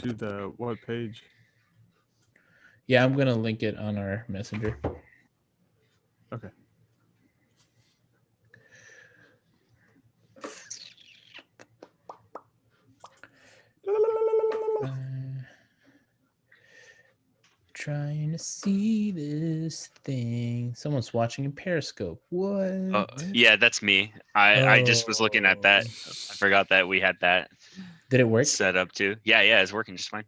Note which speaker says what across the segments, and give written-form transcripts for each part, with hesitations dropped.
Speaker 1: to the what page?
Speaker 2: Yeah, I'm gonna link it on our messenger.
Speaker 1: Okay.
Speaker 2: Trying to see this thing. Someone's watching in Periscope. What?
Speaker 3: Yeah, that's me. I just was looking at that. I forgot that we had that
Speaker 2: Did it work?
Speaker 3: set up too. Yeah, it's working just fine.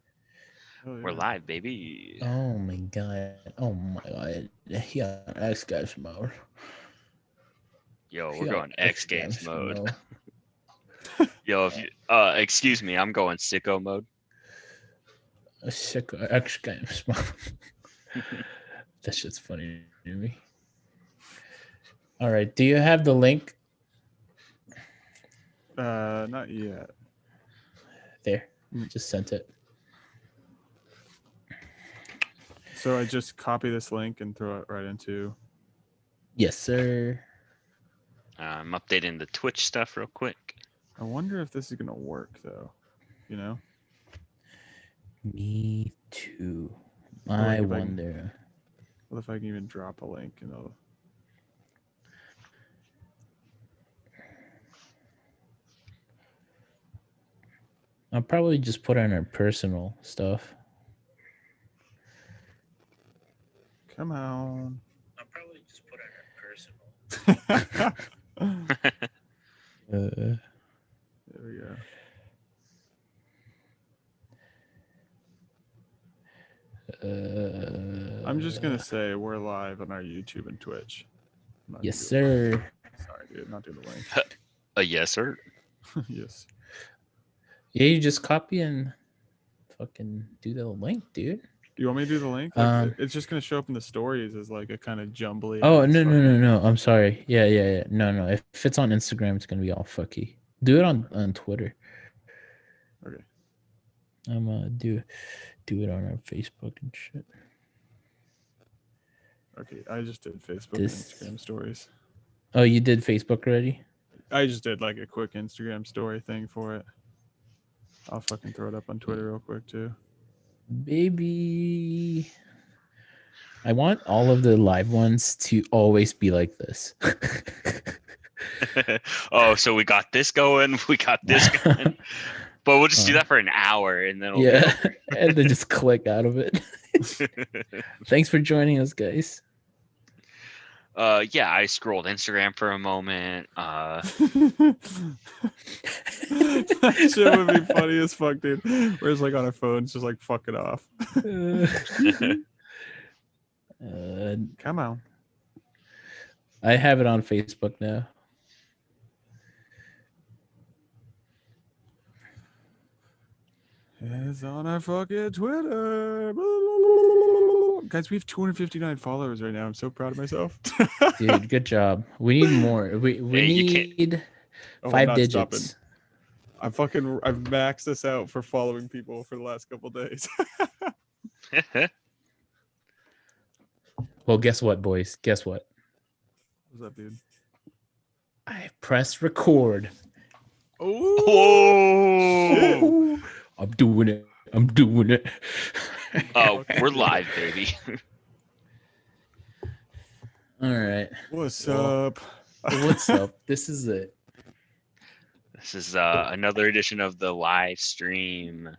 Speaker 1: Oh,
Speaker 3: We're
Speaker 1: yeah.
Speaker 3: live, baby.
Speaker 2: Oh my god. Oh my god. Yeah, X Games mode.
Speaker 3: Yo, we're
Speaker 2: Yeah,
Speaker 3: going X Games
Speaker 2: Games
Speaker 3: mode. Yo, if you excuse me, I'm going sicko mode.
Speaker 2: A sick X Games mode. That shit's funny to me. All right. Do you have the link?
Speaker 1: Not yet.
Speaker 2: There. Just sent it.
Speaker 1: So I just copy this link and throw it right into.
Speaker 2: Yes, sir.
Speaker 3: I'm updating the Twitch stuff real quick.
Speaker 1: I wonder if this is gonna work though. You know.
Speaker 2: Me too.
Speaker 1: Like
Speaker 2: I
Speaker 1: if
Speaker 2: wonder.
Speaker 1: What if I can even drop a link and it'll...
Speaker 2: I'll probably just put on our personal stuff.
Speaker 1: Come on.
Speaker 2: I'll probably just put on our personal.
Speaker 1: There we go. I'm just gonna say we're live on our YouTube and Twitch.
Speaker 2: Yes, sir.
Speaker 1: Sorry, dude, not doing the link.
Speaker 3: Yes, sir.
Speaker 1: Yes.
Speaker 2: Yeah, you just copy and fucking do the link, dude.
Speaker 1: You want me to do the link? Like, it's just gonna show up in the stories as like a kind of jumbly.
Speaker 2: Oh no! I'm sorry. Yeah. No. If it's on Instagram, it's gonna be all fucky. Do it on Twitter.
Speaker 1: Okay.
Speaker 2: I'm do it on our Facebook and shit.
Speaker 1: Okay, I just did Facebook and Instagram stories.
Speaker 2: Oh, you did Facebook already?
Speaker 1: I just did like a quick Instagram story thing for it. I'll fucking throw it up on Twitter real quick too.
Speaker 2: Baby. I want all of the live ones to always be like this.
Speaker 3: Oh, so we got this going. We got this going. But we'll just do that for an hour and then
Speaker 2: and then just click out of it. Thanks for joining us, guys.
Speaker 3: Yeah, I scrolled Instagram for a moment.
Speaker 1: That shit would be funny as fuck, dude. Whereas like on our phones, just like fuck it off. Come on.
Speaker 2: I have it on Facebook now.
Speaker 1: It's on our fucking Twitter. Guys, we have 259 followers right now. I'm so proud of myself.
Speaker 2: Dude, good job. We need more. We need 5 digits.
Speaker 1: I've maxed this out for following people for the last couple days.
Speaker 2: Well, guess what, boys? Guess what?
Speaker 1: What's up, dude?
Speaker 2: I pressed record.
Speaker 3: Oh!
Speaker 2: I'm doing it.
Speaker 3: Oh, we're live, baby.
Speaker 2: All right.
Speaker 1: What's up?
Speaker 2: What's up? This is it.
Speaker 3: This is another edition of the live stream.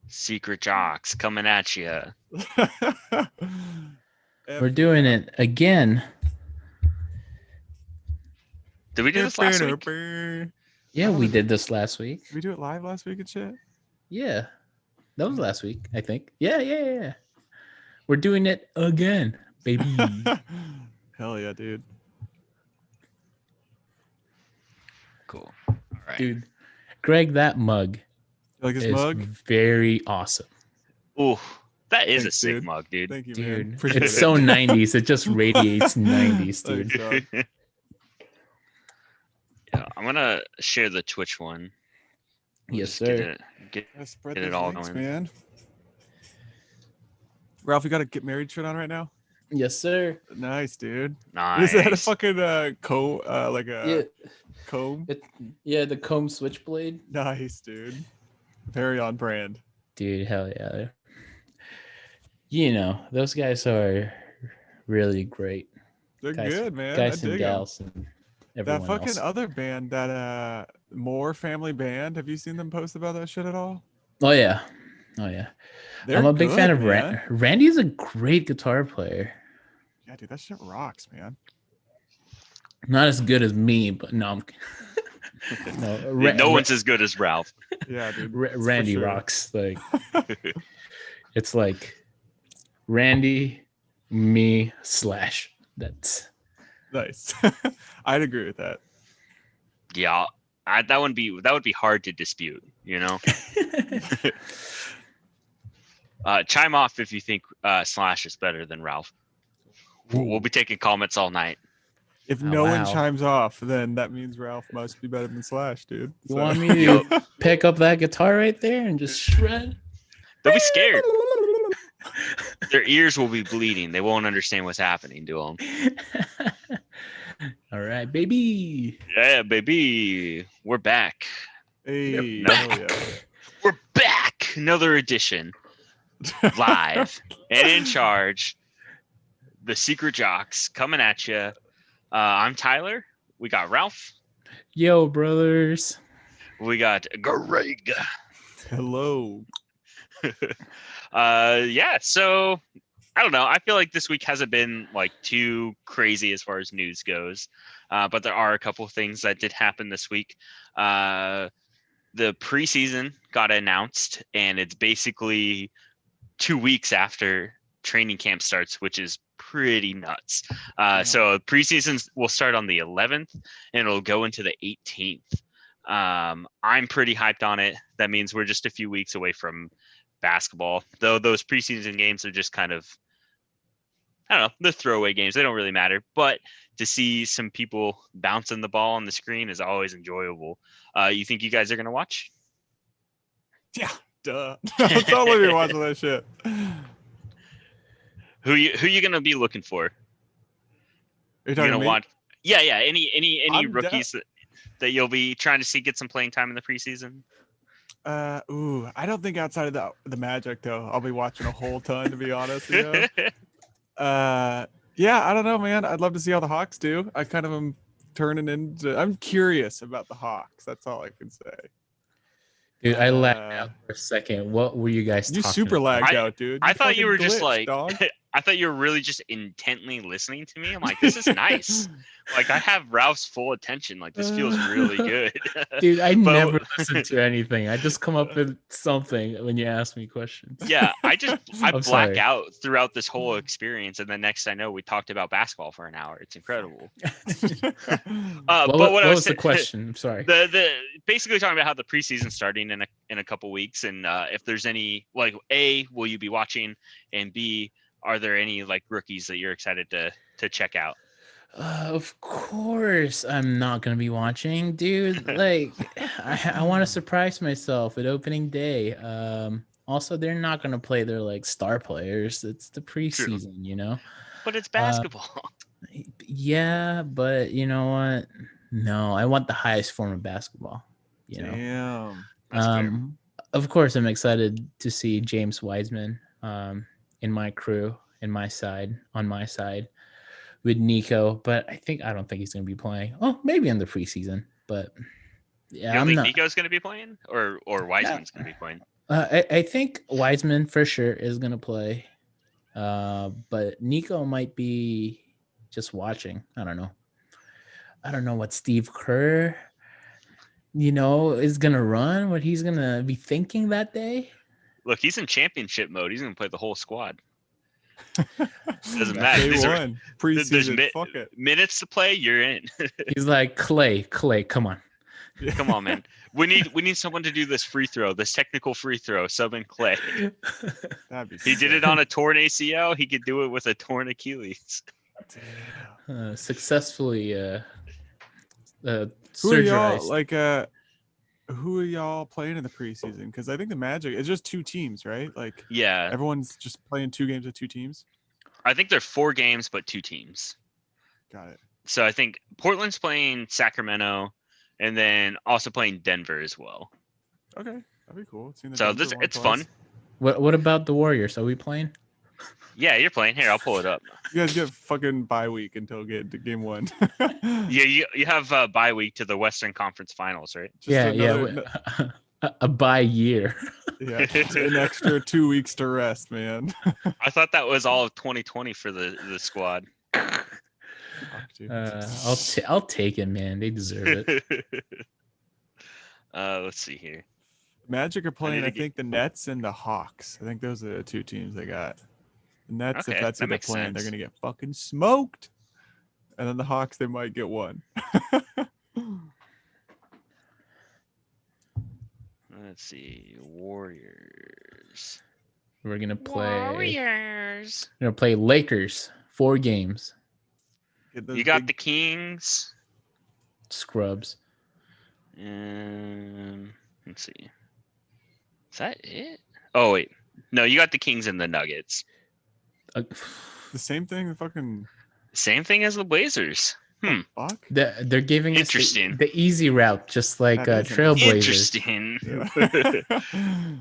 Speaker 3: Secret Jocks coming at you.
Speaker 2: We're doing it again.
Speaker 3: Did we do this last week?
Speaker 2: Yeah, we did this last week.
Speaker 1: Did we do it live last week and shit?
Speaker 2: Yeah. That was last week, I think. Yeah. We're doing it again, baby.
Speaker 1: Hell yeah, dude.
Speaker 3: Cool. All right.
Speaker 2: Dude, Greg, that mug
Speaker 1: is
Speaker 2: mug? Very awesome.
Speaker 3: Ooh, that is
Speaker 1: Thanks,
Speaker 3: a sick
Speaker 1: dude.
Speaker 3: mug, dude.
Speaker 1: Thank you,
Speaker 2: Dude,
Speaker 1: man. Appreciate
Speaker 2: it's
Speaker 1: it.
Speaker 2: so 90s. It just radiates 90s, dude.
Speaker 1: Thanks, dog.
Speaker 3: Yeah, I'm gonna share the Twitch one.
Speaker 2: Yes, sir.
Speaker 3: Get
Speaker 1: Spread
Speaker 3: it
Speaker 1: those
Speaker 3: all
Speaker 1: links,
Speaker 3: going.
Speaker 1: man. Ralph, you got a get married shirt on right now?
Speaker 2: Yes, sir.
Speaker 1: Nice, dude.
Speaker 3: Nice.
Speaker 1: Is that a fucking comb? Like a comb?
Speaker 2: Yeah, the comb switchblade.
Speaker 1: Nice, dude. Very on brand.
Speaker 2: Dude, hell yeah. You know, those guys are really great.
Speaker 1: They're
Speaker 2: Guys,
Speaker 1: good, man. I
Speaker 2: guys and
Speaker 1: dig them.
Speaker 2: gals and
Speaker 1: That
Speaker 2: everyone
Speaker 1: fucking
Speaker 2: else.
Speaker 1: other band, that Moore Family Band. Have you seen them post about that shit at all?
Speaker 2: Oh yeah. Oh yeah.
Speaker 1: They're
Speaker 2: I'm a big fan
Speaker 1: good,
Speaker 2: of
Speaker 1: man.
Speaker 2: Randy's a great guitar player.
Speaker 1: Yeah, dude, that shit rocks, man.
Speaker 2: Not as good as me, but no, no.
Speaker 3: No one's as good as Ralph.
Speaker 1: Yeah, dude. That's for
Speaker 2: Randy
Speaker 1: sure.
Speaker 2: rocks. Like it's like Randy, me, Slash. That's
Speaker 1: Nice. I'd agree with that.
Speaker 3: Yeah, that would be hard to dispute. You know, chime off if you think Slash is better than Ralph. We'll be taking comments all night.
Speaker 1: If
Speaker 2: Oh,
Speaker 1: no one
Speaker 2: wow.
Speaker 1: chimes off, then that means Ralph must be better than Slash, dude.
Speaker 2: You want me to pick up that guitar right there and just shred?
Speaker 3: They'll be scared. Their ears will be bleeding. They won't understand what's happening to them.
Speaker 2: All right, baby.
Speaker 3: Yeah, baby, we're back.
Speaker 1: Hey,
Speaker 3: No.
Speaker 1: hell yeah.
Speaker 3: We're back. Another edition, live and in charge. The Secret Jocks coming at you. I'm Tyler. We got Ralph.
Speaker 2: Yo, brothers.
Speaker 3: We got Greg.
Speaker 1: Hello.
Speaker 3: Yeah, so I don't know. I feel like this week hasn't been like too crazy as far as news goes, but there are a couple of things that did happen this week. The preseason got announced, and it's basically 2 weeks after training camp starts, which is pretty nuts. So preseason will start on the 11th, and it'll go into the 18th. I'm pretty hyped on it. That means we're just a few weeks away from basketball, though those preseason games are just kind of, I don't know, they're throwaway games. They don't really matter, but to see some people bouncing the ball on the screen is always enjoyable. You think you guys are going to watch?
Speaker 1: Yeah, duh. I'll totally be watching that shit.
Speaker 3: Who you going to be looking for?
Speaker 1: Are you
Speaker 3: You
Speaker 1: talking
Speaker 3: going
Speaker 1: to
Speaker 3: to
Speaker 1: me?
Speaker 3: watch? Yeah. Any
Speaker 1: I'm
Speaker 3: rookies that you'll be trying to see get some playing time in the preseason?
Speaker 1: I don't think outside of the Magic though, I'll be watching a whole ton to be honest. Yeah. Yeah, I don't know, man. I'd love to see how the Hawks do. I kind of am I'm curious about the Hawks. That's all I can say.
Speaker 2: Dude, I lagged out for a second. What were you guys
Speaker 1: You
Speaker 2: talking
Speaker 1: super
Speaker 2: about?
Speaker 1: lagged out, dude.
Speaker 3: I thought you were
Speaker 1: fucking
Speaker 3: just
Speaker 1: glitched,
Speaker 3: like,
Speaker 1: dog.
Speaker 3: I thought you were really just intently listening to me. I'm like, this is nice. Like, I have Ralph's full attention. Like, this feels really good.
Speaker 2: Dude, I
Speaker 3: But-
Speaker 2: never listen to anything. I just come up with something when you ask me questions.
Speaker 3: Yeah, I
Speaker 2: I'm
Speaker 3: black
Speaker 2: sorry.
Speaker 3: out throughout this whole experience, and then next I know we talked about basketball for an hour. It's incredible. But
Speaker 2: What
Speaker 3: what I
Speaker 2: was the
Speaker 3: saying-
Speaker 2: question? I'm sorry.
Speaker 3: the basically talking about how the preseason's starting in a couple weeks, and if there's any, like, A, will you be watching, and B, are there any like rookies that you're excited to check out?
Speaker 2: Of course, I'm not gonna be watching, dude. Like, I want to surprise myself at opening day. Also, they're not gonna play their like star players. It's the preseason, you know.
Speaker 3: But it's basketball.
Speaker 2: Yeah, but you know what? No, I want the highest form of basketball. You know.
Speaker 1: Damn.
Speaker 3: That's fair.
Speaker 2: Of course, I'm excited to see James Wiseman in my crew, on my side with Nico, but I don't think he's going to be playing. Oh, maybe in the preseason, but yeah,
Speaker 3: You don't
Speaker 2: I'm
Speaker 3: think
Speaker 2: not.
Speaker 3: Nico's going to be playing, or Wiseman's going to be playing?
Speaker 2: I think Wiseman for sure is going to play, but Nico might be just watching. I don't know. I don't know what Steve Kerr, is going to run, what he's going to be thinking that day.
Speaker 3: Look, he's in championship mode. He's going to play the whole squad. Doesn't
Speaker 2: Day
Speaker 3: matter.
Speaker 1: Day
Speaker 3: These are
Speaker 1: one. Preseason. Fuck it.
Speaker 3: minutes to play. You're in.
Speaker 2: He's like, Clay, come on.
Speaker 3: Come on, man. We need someone to do this free throw, this technical free throw. Sub in Clay.
Speaker 1: That'd be
Speaker 3: He did it on a torn ACL. He could do it with a torn Achilles.
Speaker 2: Successfully
Speaker 1: Who are
Speaker 2: surgerized.
Speaker 1: y'all who are y'all playing in the preseason? Because I think the Magic, it's just 2 teams, right? Like
Speaker 3: Yeah,
Speaker 1: everyone's just playing 2 games with 2 teams.
Speaker 3: I think they're 4 games, but 2 teams.
Speaker 1: Got it.
Speaker 3: So I think Portland's playing Sacramento, and then also playing Denver as well.
Speaker 1: Okay. That'd be cool. Seeing the
Speaker 3: So
Speaker 1: Denver one
Speaker 3: it's
Speaker 1: twice.
Speaker 3: fun.
Speaker 2: What about the Warriors? Are we playing?
Speaker 3: Yeah, you're playing. Here, I'll pull it up.
Speaker 1: You guys get fucking bye week until get to game 1.
Speaker 3: Yeah, you have a bye week to the Western Conference Finals, right?
Speaker 1: Just
Speaker 2: A bye year.
Speaker 1: Yeah, an extra 2 weeks to rest, man.
Speaker 3: I thought that was all of 2020 for the squad.
Speaker 1: Fuck, dude.
Speaker 2: I'll take it, man. They deserve it.
Speaker 3: Let's see here.
Speaker 1: Magic are playing,
Speaker 3: to
Speaker 1: I
Speaker 3: get-
Speaker 1: think, the Nets and the Hawks. I think those are the 2 teams they got. The Nets,
Speaker 3: Okay,
Speaker 1: if that's
Speaker 3: that
Speaker 1: who they're
Speaker 3: makes
Speaker 1: playing, they're
Speaker 3: sense.
Speaker 1: gonna get fucking smoked. And then the Hawks, they might get 1.
Speaker 3: Let's see. Warriors.
Speaker 2: We're gonna play.
Speaker 3: Warriors.
Speaker 2: We're gonna play Lakers. 4 games.
Speaker 1: Get those
Speaker 3: You got
Speaker 1: big-
Speaker 3: the Kings.
Speaker 2: Scrubs.
Speaker 3: Let's see. Is that it? Oh wait, no, you got the Kings and the Nuggets.
Speaker 2: Uh,
Speaker 1: the same thing. The fucking
Speaker 3: Same thing as the Blazers.
Speaker 1: fuck.
Speaker 2: they're giving us
Speaker 3: Interesting.
Speaker 2: the easy route, just like
Speaker 1: That is
Speaker 2: Trailblazers.
Speaker 3: Interesting.
Speaker 1: Yeah.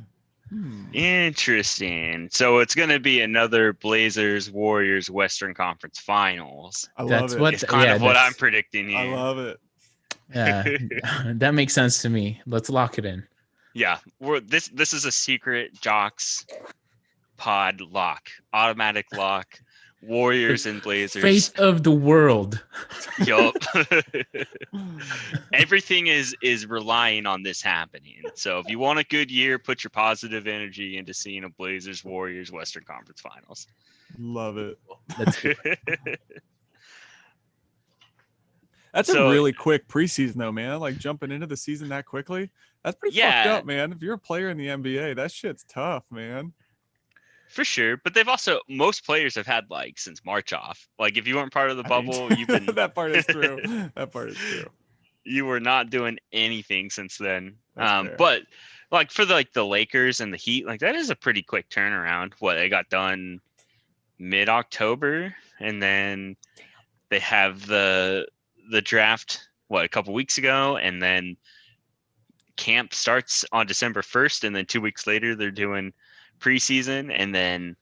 Speaker 3: Interesting. So it's going to be another Blazers Warriors Western Conference Finals.
Speaker 1: I love
Speaker 2: That's
Speaker 1: it.
Speaker 2: what
Speaker 3: It's kind of what
Speaker 2: that's-
Speaker 3: I'm predicting here.
Speaker 1: I love it.
Speaker 2: Yeah, that makes sense to me. Let's lock it in.
Speaker 3: Yeah, this is a secret Jocks pod lock, automatic lock. Warriors and Blazers.
Speaker 2: Fate of the world.
Speaker 3: Yup. Everything is relying on this happening. So if you want a good year, put your positive energy into seeing a Blazers Warriors Western Conference Finals.
Speaker 1: Love it.
Speaker 2: Let's do it.
Speaker 1: That's
Speaker 3: So-
Speaker 1: a really quick preseason, though, man. Like jumping into the season that quickly. That's pretty fucked
Speaker 3: Yeah.
Speaker 1: up, man. If you're a player in the NBA, that shit's tough, man.
Speaker 3: For sure, but they've also most players have had like since March off. Like if you weren't part of the
Speaker 1: I mean,
Speaker 3: bubble, you've been
Speaker 1: that part is true. That part is true.
Speaker 3: you were not doing anything since then.
Speaker 1: That's fair.
Speaker 3: But like for the Lakers and the Heat, like that is a pretty quick turnaround. What they got done mid-October, and then they have the draft a couple weeks ago, and then camp starts on December 1st, and then 2 weeks later they're doing preseason, and then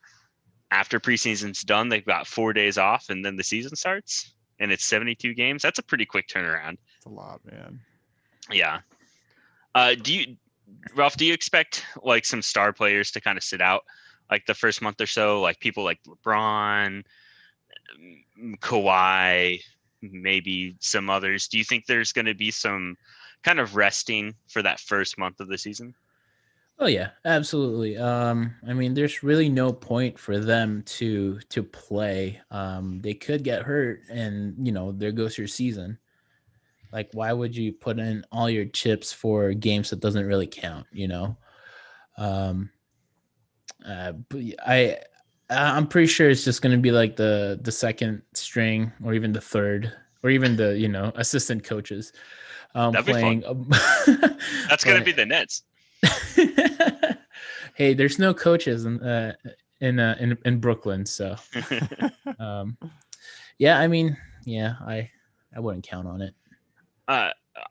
Speaker 3: after preseason's done, they've got 4 days off, and then the season starts, and it's 72 games. That's a pretty quick turnaround.
Speaker 1: It's a lot, man.
Speaker 3: Yeah. Ralph, do you expect like some star players to kind of sit out like the first month or so, like people like LeBron, Kawhi, maybe some others? Do you think there's going to be some kind of resting for that first month of the season?
Speaker 2: Oh yeah, absolutely. I mean, there's really no point for them to play. They could get hurt, and there goes your season. Like, why would you put in all your chips for games that doesn't really count? But I'm pretty sure it's just going to be like the second string, or even the third, or even the assistant coaches
Speaker 3: That'd be
Speaker 2: playing.
Speaker 3: That's going to be the Nets.
Speaker 2: Hey, there's no coaches in Brooklyn, so yeah. I mean, yeah, I wouldn't count on it.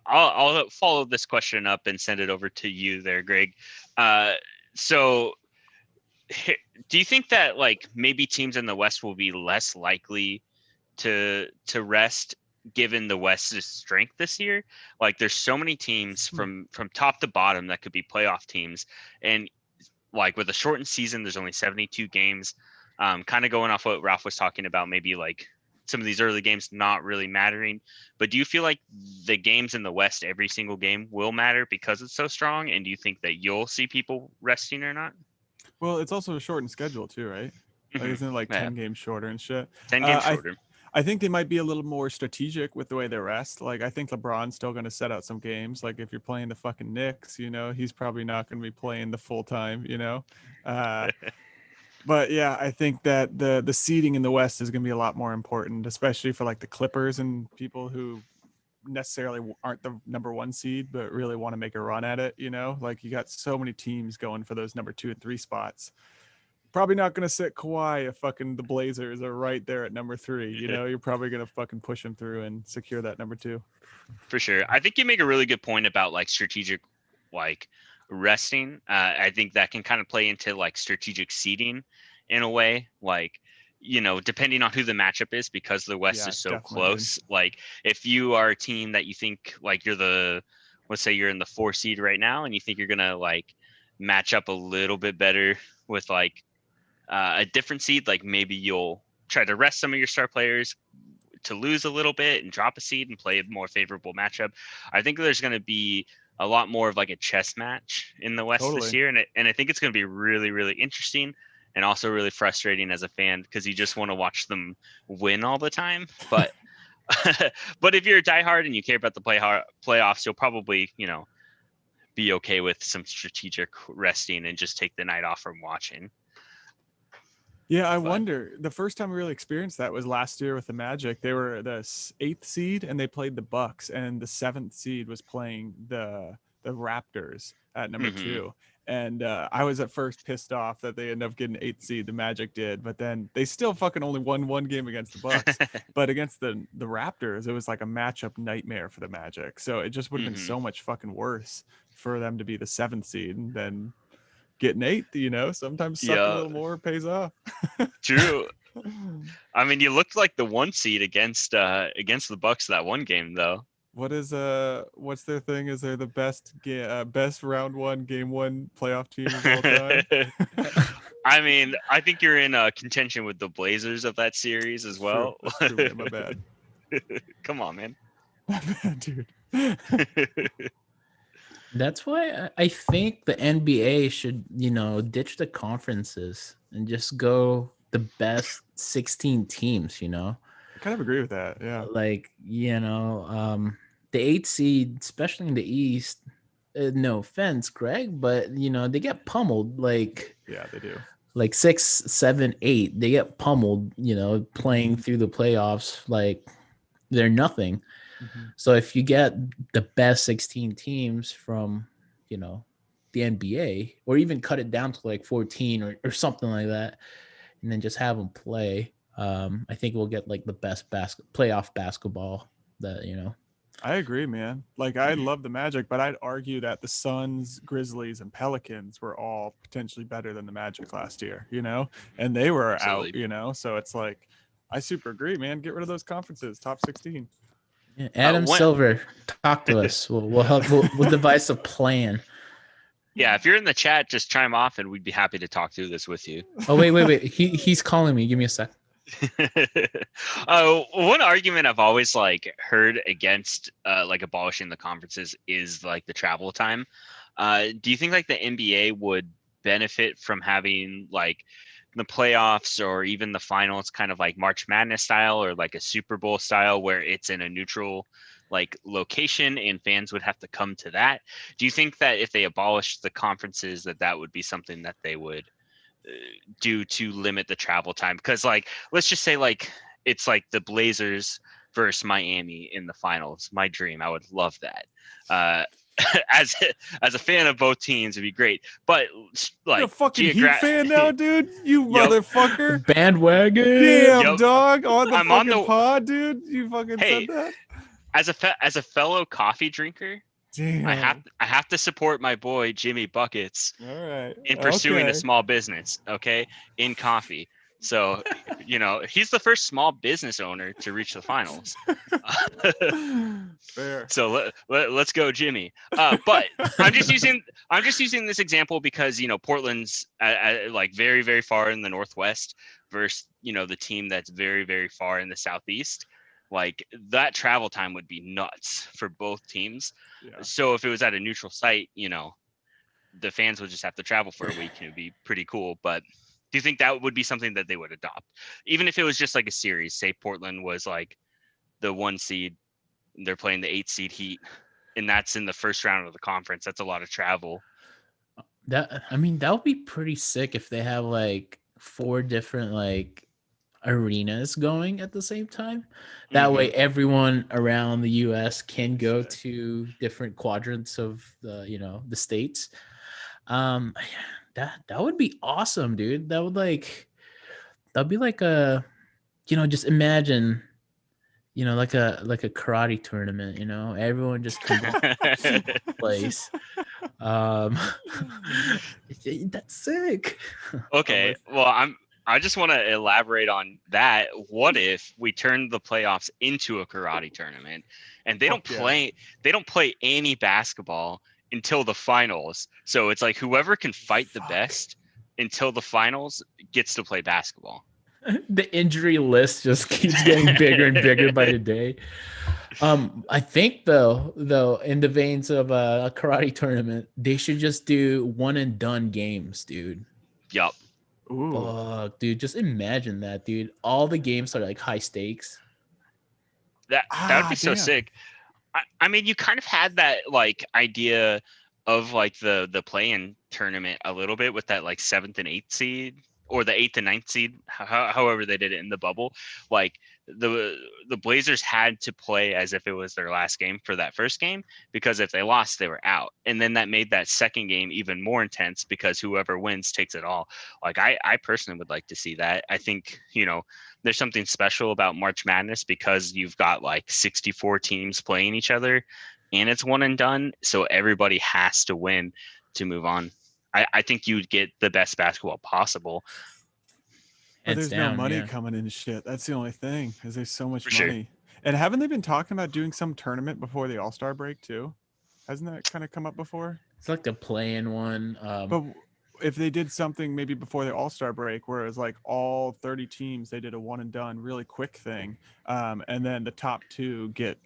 Speaker 3: I'll follow this question up and send it over to you there, Greg. So do you think that like maybe teams in the West will be less likely to rest given the West's strength this year? Like there's so many teams from top to bottom that could be playoff teams, and like with a shortened season, there's only 72 games. Kind of going off what Ralph was talking about, maybe like some of these early games not really mattering. But do you feel like the games in the West, every single game will matter because it's so strong? And do you think that you'll see people resting or not?
Speaker 1: Well, it's also a shortened schedule too, right? Like,
Speaker 3: Mhm.
Speaker 1: isn't it like
Speaker 3: Yeah.
Speaker 1: 10 games shorter and shit?
Speaker 3: 10 games shorter.
Speaker 1: I think they might be a little more strategic with the way they rest. Like, I think LeBron's still going to set out some games. Like, if you're playing the fucking Knicks, he's probably not going to be playing the full time, But yeah, I think that the seeding in the West is going to be a lot more important, especially for like the Clippers and people who necessarily aren't the number 1 seed, but really want to make a run at it. Like you got so many teams going for those number 2 and 3 spots. Probably not going to sit Kawhi if fucking the Blazers are right there at number 3. You're probably going to fucking push him through and secure that number 2.
Speaker 3: For sure. I think you make a really good point about like strategic, like resting. I think that can kind of play into like strategic seeding in a way, like, depending on who the matchup is, because the West
Speaker 1: Yeah,
Speaker 3: is so
Speaker 1: definitely, dude.
Speaker 3: close. Like, if you are a team that you think like let's say you're in the 4 seed right now, and you think you're gonna like match up a little bit better with like a different seed, like maybe you'll try to rest some of your star players to lose a little bit and drop a seed and play a more favorable matchup. I think there's going to be a lot more of like a chess match in the West this
Speaker 1: Totally.
Speaker 3: year, and I think it's going to be really, really interesting and also really frustrating as a fan, because you just want to watch them win all the time. But but if you're a diehard and you care about the playoffs, you'll probably be okay with some strategic resting and just take the night off from watching.
Speaker 1: Yeah, I
Speaker 3: But
Speaker 1: wonder. The first time we really experienced that was last year with the Magic. They were the 8th seed and they played the Bucks, and the 7th seed was playing the Raptors at number
Speaker 3: mhm.
Speaker 1: 2. And I was at first pissed off that they ended up getting 8th seed. The Magic did, but then they still fucking only won one game against the Bucks. But against the Raptors, it was like a matchup nightmare for the Magic. So it just would have been
Speaker 3: Mhm.
Speaker 1: so much fucking worse for them to be the 7th seed and then getting 8th. Sometimes sucking a
Speaker 3: Yeah,
Speaker 1: little more pays off.
Speaker 3: true. I mean, you looked like the 1 seed against the Bucks that one game, though.
Speaker 1: What's their thing? Is they're the best round 1 game 1 playoff team of all time?
Speaker 3: I mean, I think you're in contention with the Blazers of that series as
Speaker 1: That's true.
Speaker 3: well.
Speaker 1: That's true, man. My bad.
Speaker 3: Come on, man.
Speaker 1: My bad, dude.
Speaker 2: That's why I think the NBA should, ditch the conferences and just go the best 16 teams,
Speaker 1: I kind of agree with that. Yeah.
Speaker 2: like, the 8 seed, especially in the East, no offense, Greg, but, they get pummeled
Speaker 1: Yeah, they do.
Speaker 2: like 6, 7, 8. They get pummeled, playing through the playoffs like they're nothing.
Speaker 1: Mhm.
Speaker 2: So if you get the best 16 teams from, the NBA, or even cut it down to like 14 or something like that, and then just have them play, I think we'll get like the best playoff basketball that.
Speaker 1: I agree, man. Like, I love the Magic, but I'd argue that the Suns, Grizzlies, and Pelicans were all potentially better than the Magic last year, and they were
Speaker 3: Absolutely.
Speaker 1: out, so it's like, I super agree, man. Get rid of those conferences, top 16.
Speaker 2: Yeah, Adam
Speaker 3: When,
Speaker 2: Silver, talk to us. We'll help. We'll devise a plan.
Speaker 3: yeah, if you're in the chat, just chime off, and we'd be happy to talk through this with you.
Speaker 2: Oh, wait. He's calling me. Give me a sec.
Speaker 3: One argument I've always like heard against like abolishing the conferences is like the travel time. Do you think like the NBA would benefit from having like the playoffs or even the finals kind of like March Madness style, or like a Super Bowl style, where it's in a neutral like location and fans would have to come to that? Do you think that if they abolished the conferences, that would be something that they would do to limit the travel time? Because like, let's just say like it's like the Blazers versus Miami in the finals. My dream. I would love that. As a fan of both teams, it'd be great. But like,
Speaker 1: You're a fucking Heat fan now, dude? You
Speaker 3: Yep.
Speaker 1: motherfucker.
Speaker 2: Bandwagon.
Speaker 1: Damn,
Speaker 3: Yep.
Speaker 1: dog. On the
Speaker 3: I'm on
Speaker 1: fucking
Speaker 3: the-
Speaker 1: pod, dude. You fucking
Speaker 3: Hey,
Speaker 1: said that?
Speaker 3: As a fellow coffee drinker,
Speaker 1: Damn.
Speaker 3: I have to support my boy Jimmy Buckets
Speaker 1: All right.
Speaker 3: in pursuing a
Speaker 1: Okay.
Speaker 3: small business, okay, in coffee. So, he's the first small business owner to reach the finals.
Speaker 1: Fair.
Speaker 3: So let's go, Jimmy. But I'm just using this example because Portland's like very, very far in the Northwest versus the team that's very, very far in the Southeast. Like, that travel time would be nuts for both teams.
Speaker 1: Yeah.
Speaker 3: So if it was at a neutral site, the fans would just have to travel for a week, and it'd be pretty cool. But do you think that would be something that they would adopt, even if it was just like a series? Say Portland was like the 1 seed, they're playing the 8 seed Heat, and that's in the first round of the conference. That's a lot of travel.
Speaker 2: That would be pretty sick if they have like 4 different like arenas going at the same time. That way everyone around the US can go to different quadrants of the states. That would be awesome, dude. That'd be like a just imagine like a karate tournament, everyone just comes to place. That's sick.
Speaker 3: Okay, well, I just want to elaborate on that. What if we turn the playoffs into a karate tournament and they don't
Speaker 1: Fuck yeah.
Speaker 3: play any basketball until the finals. So it's like whoever can fight the
Speaker 1: Fuck.
Speaker 3: best until the finals gets to play basketball.
Speaker 2: The injury list just keeps getting bigger and bigger by the day. I think though, in the veins of a karate tournament, they should just do one and done games, dude.
Speaker 3: Yup.
Speaker 1: Ooh.
Speaker 2: Fuck, dude, just imagine that, dude. All the games are like high stakes.
Speaker 3: That would be so
Speaker 1: damn.
Speaker 3: sick. I mean, you kind of had that like idea of like the play-in tournament a little bit with that like 7th and 8th seed, or the 8th and 9th seed, however they did it in the bubble. Like the Blazers had to play as if it was their last game for that first game, because if they lost, they were out. And then that made that second game even more intense because whoever wins takes it all. Like I personally would like to see that. I think, there's something special about March Madness because you've got like 64 teams playing each other and it's one and done. So everybody has to win to move on. I think you'd get the best basketball possible.
Speaker 1: But
Speaker 2: Hands
Speaker 1: there's no
Speaker 2: down,
Speaker 1: money
Speaker 2: yeah.
Speaker 1: coming in shit. That's the only thing, is there's so much
Speaker 3: For sure.
Speaker 1: money. And haven't they been talking about doing some tournament before the All-Star break too? Hasn't that kind of come up before?
Speaker 2: It's like the play-in one.
Speaker 1: But if they did something maybe before the All-Star break where it was like all 30 teams, they did a one and done really quick thing, and then the top 2 get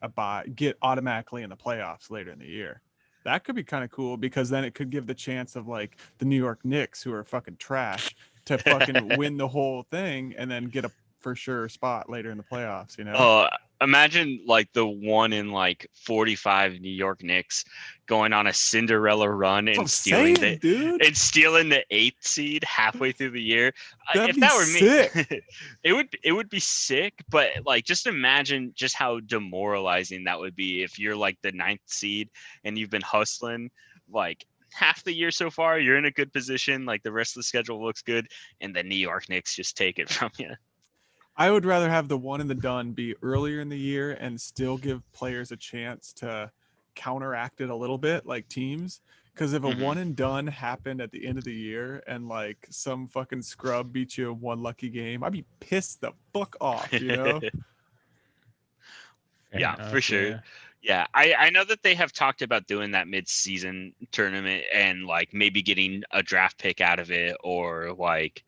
Speaker 1: automatically in the playoffs later in the year. That could be kind of cool, because then it could give the chance of like the New York Knicks, who are fucking trash, to fucking win the whole thing and then get a for sure spot later in the playoffs,
Speaker 3: Imagine like the 1 in like 45 New York Knicks going on a Cinderella run and stealing the 8th seed halfway through the year.
Speaker 1: That'd
Speaker 3: If
Speaker 1: be
Speaker 3: that were
Speaker 1: sick.
Speaker 3: me, it would be sick. But like, just imagine just how demoralizing that would be if you're like the 9th seed and you've been hustling like half the year so far. You're in a good position. Like the rest of the schedule looks good, and the New York Knicks just take it from you.
Speaker 1: I would rather have the one and the done be earlier in the year and still give players a chance to counteract it a little bit, like teams. Because if a one and done happened at the end of the year and like some fucking scrub beat you in one lucky game, I'd be pissed the fuck off,
Speaker 3: Yeah,
Speaker 2: enough,
Speaker 3: for sure. Yeah, I know that they have talked about doing that mid-season tournament and like maybe getting a draft pick out of it, or like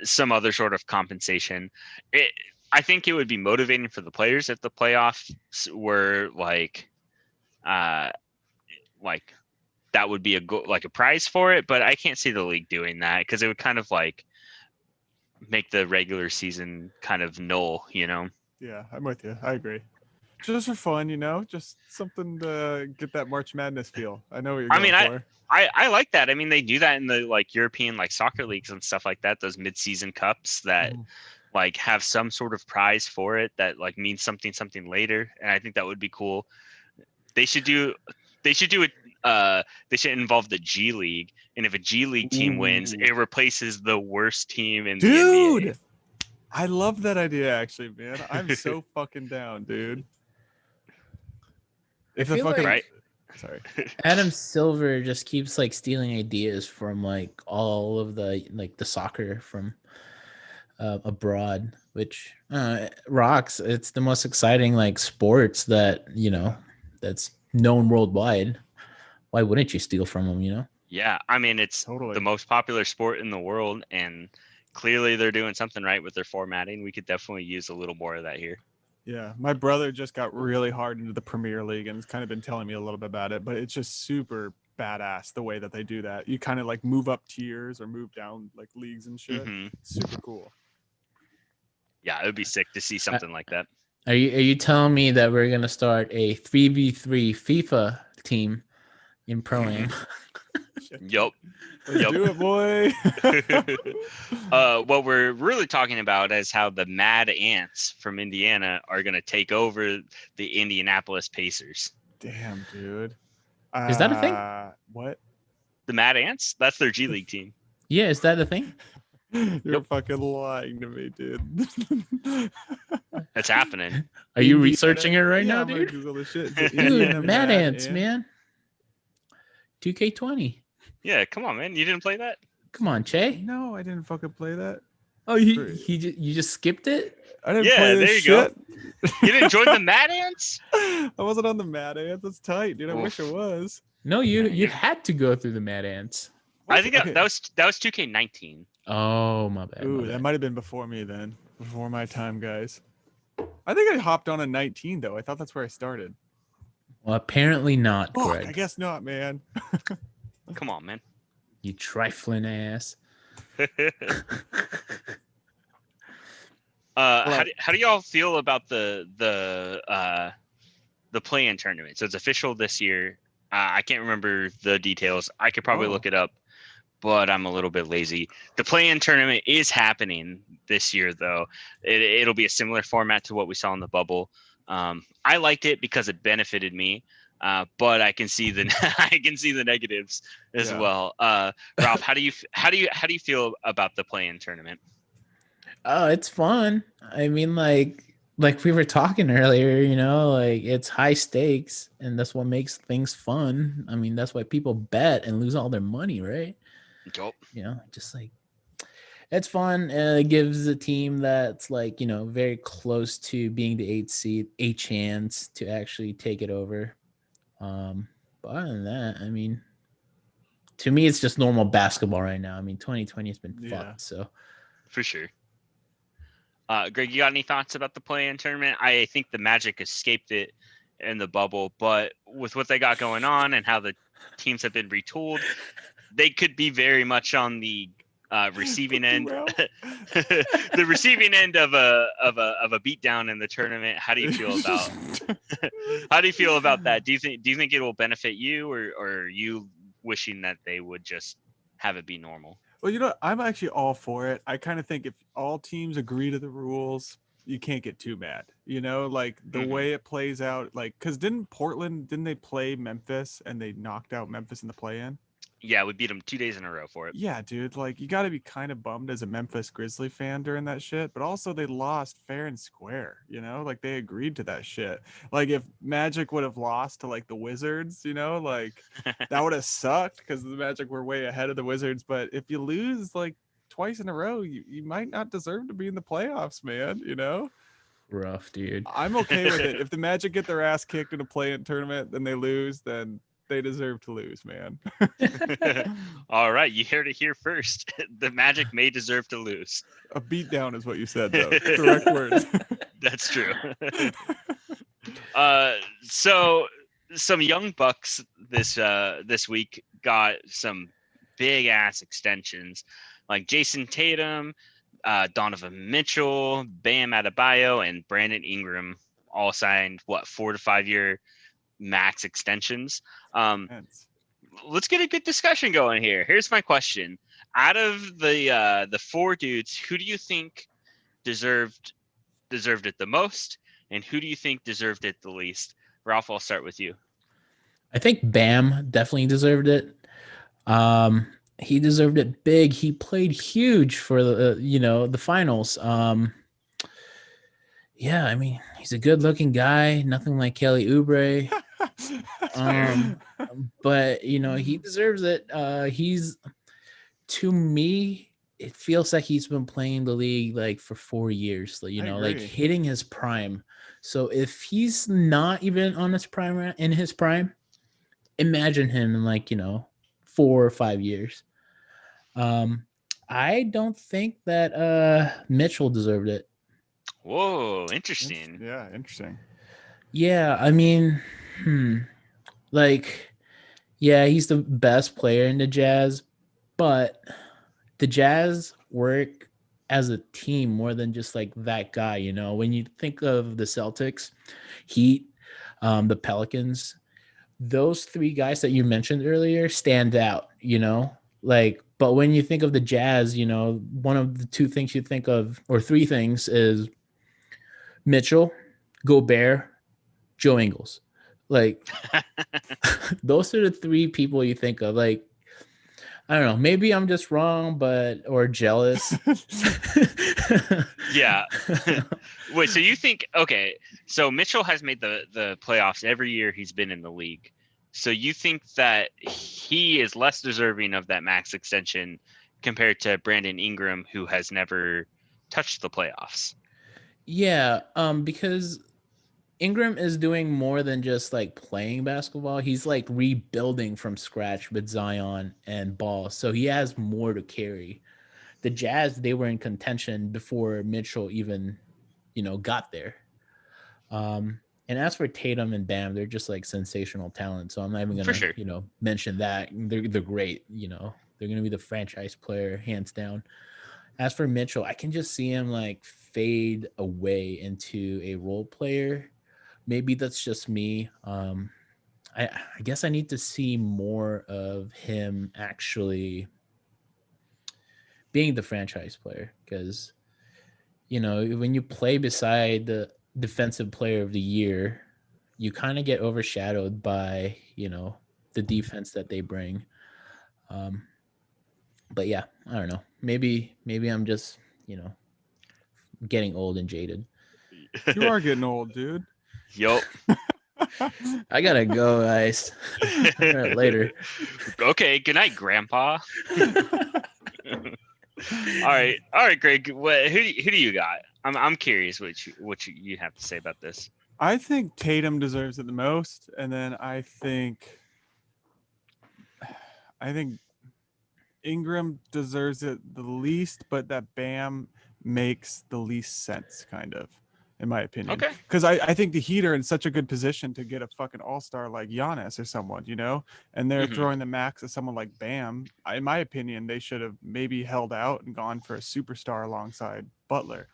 Speaker 3: some other sort of compensation. I think it would be motivating for the players if the playoffs were like that would be a prize for it. But I can't see the league doing that, because it would kind of like make the regular season kind of null,
Speaker 1: Yeah, I'm with you. I agree. Just for fun, just something to get that March Madness feel. I know what you're going for.
Speaker 3: I like that. I mean, they do that in the like European like soccer leagues and stuff like that. Those mid-season cups that like have some sort of prize for it that like means something later, and I think that would be cool. They should do it. They should involve the G League, and if a G League team wins, it replaces the worst team in the NBA.
Speaker 1: I love that idea, actually, man. I'm so fucking down, dude. If the fucking
Speaker 3: right.
Speaker 1: Sorry.
Speaker 2: Adam Silver just keeps like stealing ideas from like all of the like the soccer from abroad, which rocks. It's the most exciting like sports that that's known worldwide. Why wouldn't you steal from them?
Speaker 3: Yeah, I mean, it's the most popular sport in the world, and clearly they're doing something right with their formatting. We could definitely use a little more of that here.
Speaker 1: Yeah, my brother just got really hard into the Premier League and has kind of been telling me a little bit about it, but it's just super badass the way that they do that. You kind of like move up tiers or move down like leagues and shit. Super cool.
Speaker 3: Yeah, it would be sick to see something like that.
Speaker 2: Are you telling me that we're gonna start a 3v3 FIFA team in Pro-Am?
Speaker 3: Yup.
Speaker 1: Let's do it, boy.
Speaker 3: What we're really talking about is how the Mad Ants from Indiana are going to take over the Indianapolis Pacers.
Speaker 1: Damn, dude.
Speaker 2: Is that a thing?
Speaker 1: What?
Speaker 3: The Mad Ants? That's their G League team.
Speaker 2: Yeah, is that a thing?
Speaker 1: You're fucking lying to me, dude.
Speaker 3: It's happening.
Speaker 2: Are you researching it right now,
Speaker 1: I'm gonna
Speaker 2: dude?
Speaker 1: Google this shit.
Speaker 2: Dude, Mad Ants, man. 2K20.
Speaker 3: Yeah, come on, man. You didn't play that?
Speaker 2: Come on, Che.
Speaker 1: No, I didn't fucking play that.
Speaker 2: Oh, you just skipped it?
Speaker 1: I didn't
Speaker 3: Yeah,
Speaker 1: play this
Speaker 3: there you
Speaker 1: shit.
Speaker 3: You didn't join the Mad Ants?
Speaker 1: I wasn't on the Mad Ants. That's tight, dude. I wish I
Speaker 3: Oof.
Speaker 1: was.
Speaker 2: No, you
Speaker 3: you-
Speaker 2: had to go through the Mad Ants.
Speaker 3: I think
Speaker 1: Okay.
Speaker 3: that was 2K19.
Speaker 2: Oh, my bad.
Speaker 1: Ooh,
Speaker 2: my
Speaker 1: that
Speaker 2: bad.
Speaker 1: might have been before me then. Before my time, guys. I think I hopped on a 19 though. I thought that's where I started.
Speaker 2: Well, apparently not,
Speaker 1: Fuck,
Speaker 2: Greg.
Speaker 1: I guess not, man.
Speaker 3: Come on, man.
Speaker 2: You trifling ass.
Speaker 3: How do y'all feel about the play-in tournament? So it's official this year. I can't remember the details. I could probably look it up, but I'm a little bit lazy. The play-in tournament is happening this year, though. It'll be a similar format to what we saw in the bubble. I liked it because it benefited me, but I can see the I can see the negatives as well. Ralph, how do you feel about the play-in tournament?
Speaker 2: Oh, it's fun. I mean, like we were talking earlier, like it's high stakes, and that's what makes things fun. I mean, that's why people bet and lose all their money, right?
Speaker 3: Yup.
Speaker 2: Just like it's fun. It gives a team that's like, very close to being the 8th seed a chance to actually take it over. But other than that, I mean, to me, it's just normal basketball right now. I mean, 2020 has been fucked, so.
Speaker 3: For sure. Greg, you got any thoughts about the play-in tournament? I think the Magic escaped it in the bubble, but with what they got going on and how the teams have been retooled, they could be very much on the receiving end, the receiving end of a beatdown in the tournament. How do you feel about? How do you feel about that? Do you think it will benefit you, or are you wishing that they would just have it be normal?
Speaker 1: Well, I'm actually all for it. I kind of think if all teams agree to the rules, you can't get too mad. Like the way it plays out, like, because didn't they play Memphis and they knocked out Memphis in the play-in?
Speaker 3: Yeah, we beat them 2 days in a row for it.
Speaker 1: Yeah, dude. Like, you got to be kind of bummed as a Memphis Grizzly fan during that shit. But also, they lost fair and square. Like they agreed to that shit. Like, if Magic would have lost to like the Wizards, like that would have sucked because the Magic were way ahead of the Wizards. But if you lose like twice in a row, you might not deserve to be in the playoffs, man.
Speaker 2: Rough, dude.
Speaker 1: I'm okay with it. If the Magic get their ass kicked in a play-in tournament, then they lose, then they deserve to lose, man.
Speaker 3: All right, you heard it here first. The Magic may deserve to lose.
Speaker 1: A beatdown is what you said, though. Correct words.
Speaker 3: That's true. So some young bucks this week got some big ass extensions, like Jason Tatum, Donovan Mitchell, Bam Adebayo, and Brandon Ingram all signed 4 to 5 year max extensions. Let's get a good discussion going here. Here's my question: out of the 4 dudes, who do you think deserved it the most, and who do you think deserved it the least? Ralph, I'll start with you.
Speaker 2: I think Bam definitely deserved it. He deserved it big. He played huge for the finals. Yeah, I mean, he's a good-looking guy. Nothing like Kelly Oubre. But he deserves it. He's, to me, it feels like he's been playing the league like for 4 years. Like hitting his prime. So if he's not even on his prime, imagine him in 4 or 5 years. I don't think that Mitchell deserved it.
Speaker 3: Whoa, interesting.
Speaker 1: Yeah, interesting.
Speaker 2: Yeah, I mean, he's the best player in the Jazz, but the Jazz work as a team more than just like that guy. When you think of the Celtics, Heat, the Pelicans, those 3 guys that you mentioned earlier stand out. But when you think of the Jazz, one of the 2 things you think of, or 3 things, is Mitchell, Gobert, Joe Ingles. Those are the 3 people you think of. I don't know. Maybe I'm just wrong, or jealous.
Speaker 3: Yeah. Wait, so you think, okay, so Mitchell has made the playoffs every year he's been in the league. So you think that he is less deserving of that max extension compared to Brandon Ingram, who has never touched the playoffs?
Speaker 2: Yeah, because Ingram is doing more than just like playing basketball. He's like rebuilding from scratch with Zion and Ball. So he has more to carry. The Jazz, they were in contention before Mitchell even, got there. And as for Tatum and Bam, they're just like sensational talent. So I'm not even
Speaker 3: For
Speaker 2: gonna,
Speaker 3: sure.
Speaker 2: mention that. They're great, They're gonna be the franchise player, hands down. As for Mitchell, I can just see him like fade away into a role player. Maybe that's just me. I guess I need to see more of him actually being the franchise player because when you play beside the defensive player of the year, you kind of get overshadowed by the defense that they bring. But yeah, I don't know. Maybe I'm just getting old and jaded.
Speaker 1: You are getting old, dude.
Speaker 3: Yup.
Speaker 2: I gotta go, guys. All right, later.
Speaker 3: Okay. Good night, Grandpa. All right, Greg. Who do you got? I'm curious what you have to say about this.
Speaker 1: I think Tatum deserves it the most, and then I think Ingram deserves it the least, but that Bam makes the least sense, kind of, in my opinion.
Speaker 3: Okay.
Speaker 1: Because I think the Heat are in such a good position to get a fucking all-star like Giannis or someone, and they're throwing the max at someone like Bam. In my opinion, they should have maybe held out and gone for a superstar alongside Butler.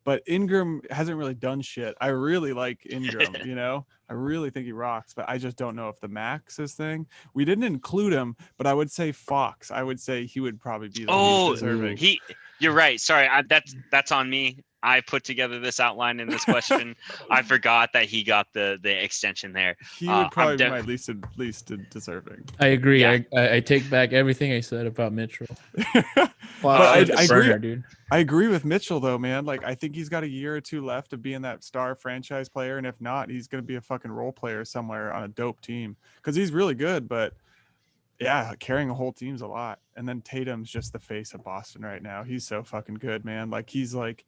Speaker 1: But Ingram hasn't really done shit. I really like Ingram, I really think he rocks, but I just don't know if the max is thing. We didn't include him, but I would say Fox. I would say he would probably be the least deserving.
Speaker 3: You're right. Sorry, that's on me. I put together this outline in this question. I forgot that he got the extension there.
Speaker 1: He would probably be my least deserving.
Speaker 2: I agree. Yeah. I take back everything I said about Mitchell.
Speaker 1: But I agree, dude. I agree with Mitchell though, man. Like I think he's got a year or two left of being that star franchise player, and if not, he's gonna be a fucking role player somewhere on a dope team because he's really good. But yeah, carrying a whole team's a lot. And then Tatum's just the face of Boston right now. He's so fucking good, man. Like he's like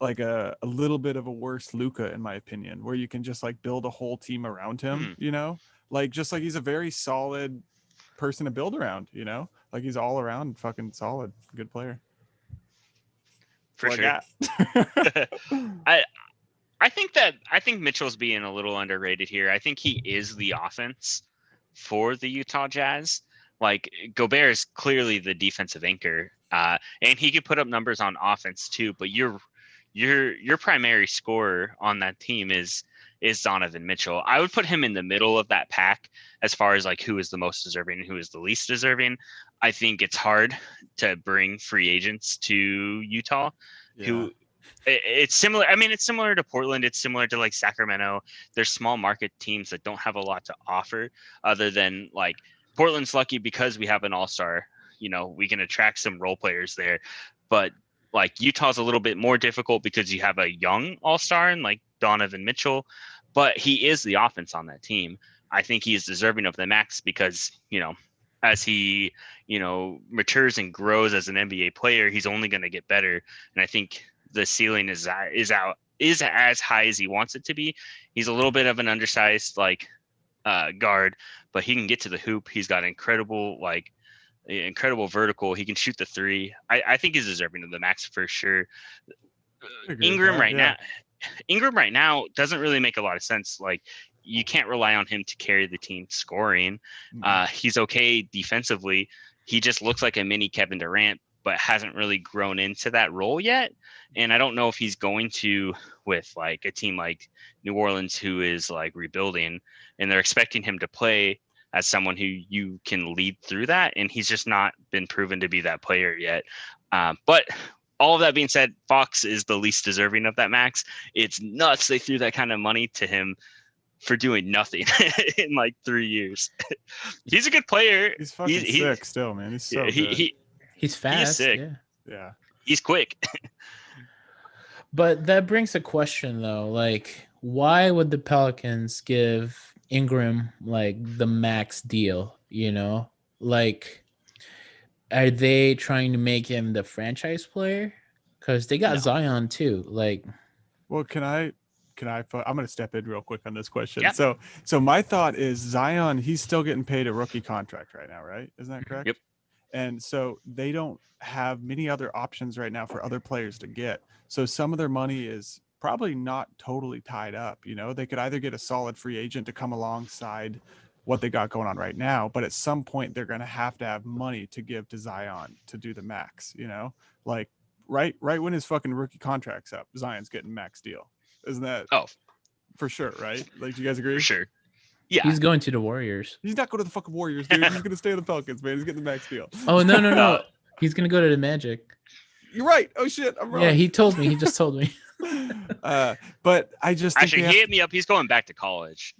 Speaker 1: a little bit of a worse Luka, in my opinion, where you can just like build a whole team around him, like just like he's a very solid person to build around, like he's all around fucking solid, good player.
Speaker 3: For sure. I think Mitchell's being a little underrated here. I think he is the offense for the Utah Jazz. Like Gobert is clearly the defensive anchor, and he could put up numbers on offense too. But your primary scorer on that team is Donovan Mitchell. I would put him in the middle of that pack as far as like who is the most deserving and who is the least deserving. I think it's hard to bring free agents to Utah who it's similar. I mean, it's similar to Portland. It's similar to like Sacramento. There's small market teams that don't have a lot to offer other than like Portland's lucky because we have an all-star, we can attract some role players there. But like Utah's a little bit more difficult because you have a young all-star and like Donovan Mitchell, but he is the offense on that team. I think he is deserving of the max because, as he, matures and grows as an NBA player, he's only going to get better. And I think the ceiling is as high as he wants it to be. He's a little bit of an undersized guard, but he can get to the hoop. He's got incredible vertical. He can shoot the three. I think he's deserving of the max for sure. Ingram right now doesn't really make a lot of sense. Like you can't rely on him to carry the team scoring. He's okay defensively. He just looks like a mini Kevin Durant, but hasn't really grown into that role yet. And I don't know if he's going to with like a team like New Orleans, who is like rebuilding and they're expecting him to play as someone who you can lead through that. And he's just not been proven to be that player yet. But all of that being said, Fox is the least deserving of that max. It's nuts they threw that kind of money to him for doing nothing in like 3 years. He's a good player.
Speaker 1: He's fucking sick still, man. He's so good.
Speaker 2: He's fast.
Speaker 3: He's sick.
Speaker 1: Yeah.
Speaker 3: He's quick.
Speaker 2: But that brings a question though, like why would the Pelicans give Ingram like the max deal, you know? Like, are they trying to make him the franchise player? Because they got
Speaker 3: No.
Speaker 2: Zion too. Like,
Speaker 1: Well, I'm going to step in real quick on this question.
Speaker 3: Yeah.
Speaker 1: So my thought is Zion, he's still getting paid a rookie contract right now, right? Isn't that correct?
Speaker 3: Yep.
Speaker 1: And so they don't have many other options right now for other players to get. So some of their money is probably not totally tied up. You know, they could either get a solid free agent to come alongside what they got going on right now, but at some point they're going to have money to give to Zion to do the max, you know, like right when his fucking rookie contract's up, Zion's getting max deal. Isn't that
Speaker 3: Oh,
Speaker 1: for sure, right? Like, do you guys agree?
Speaker 3: for sure. Yeah.
Speaker 2: he's going to the Warriors.
Speaker 1: He's not going to the fucking Warriors, dude. He's going to stay in the Pelicans, man. He's getting the max deal.
Speaker 2: Oh, no.
Speaker 3: No.
Speaker 2: He's going to go to the Magic.
Speaker 1: You're right. Oh shit, I'm wrong.
Speaker 2: Yeah, he told me. He just told me.
Speaker 1: But I just think
Speaker 3: Actually, he hit me up. He's going back to college.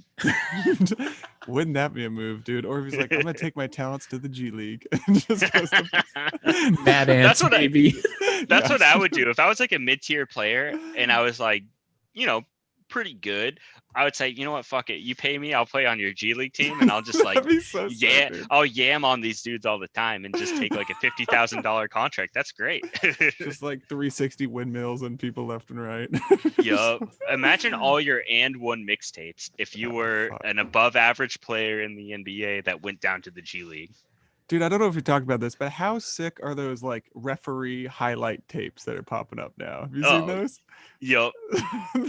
Speaker 1: wouldn't that be a move, dude? Or if he's like, I'm gonna take my talents to the G League and just goes to
Speaker 2: Bad
Speaker 3: That's
Speaker 2: answer,
Speaker 3: what
Speaker 2: baby.
Speaker 3: That's what I would do if I was like a mid-tier player and I was like, you know, pretty good. I would say, you know what, fuck it. You pay me, I'll play on your G League team, and I'll just like,
Speaker 1: That'd be so sick, dude.
Speaker 3: I'll yam on these dudes all the time and just take like a $50,000 contract. That's great.
Speaker 1: Just like 360 windmills and people left and right.
Speaker 3: Yup. Imagine all your and one mixtapes if you were an above average player in the NBA that went down to the G League.
Speaker 1: Dude, I don't know if you talked about this, but how sick are those like referee highlight tapes that are popping up now? Have you seen those?
Speaker 3: Yup.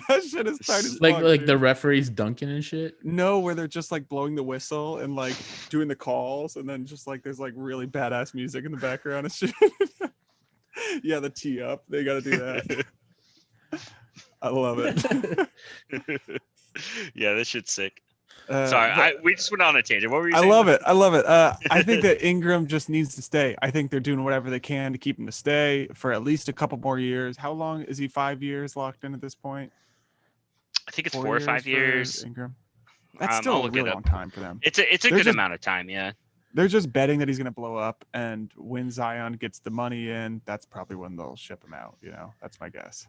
Speaker 1: That shit is tight as
Speaker 2: Like
Speaker 1: fuck,
Speaker 2: like
Speaker 1: dude.
Speaker 2: the referees dunking and shit.
Speaker 1: No, where they're just like blowing the whistle and like doing the calls, and then just like there's like really badass music in the background and shit. Yeah, the tee up. They got to do that. I love it.
Speaker 3: Yeah, this shit's sick.
Speaker 1: But
Speaker 3: Sorry, we just went on a tangent. What were you
Speaker 1: I
Speaker 3: saying?
Speaker 1: love it. I love it. I think that Ingram just needs to stay. I think they're doing whatever they can to keep him to stay for at least a couple more years. How long is he? 5 years locked in at this point?
Speaker 3: I think it's
Speaker 1: 4
Speaker 3: 4 or 5
Speaker 1: for
Speaker 3: years.
Speaker 1: Ingram. That's
Speaker 3: I'll
Speaker 1: still a
Speaker 3: look it
Speaker 1: really
Speaker 3: up.
Speaker 1: long time for them.
Speaker 3: It's a
Speaker 1: They're
Speaker 3: good
Speaker 1: just-
Speaker 3: amount of time, yeah.
Speaker 1: They're just betting that he's going to blow up, and when Zion gets the money in, that's probably when they'll ship him out. You know, that's my guess.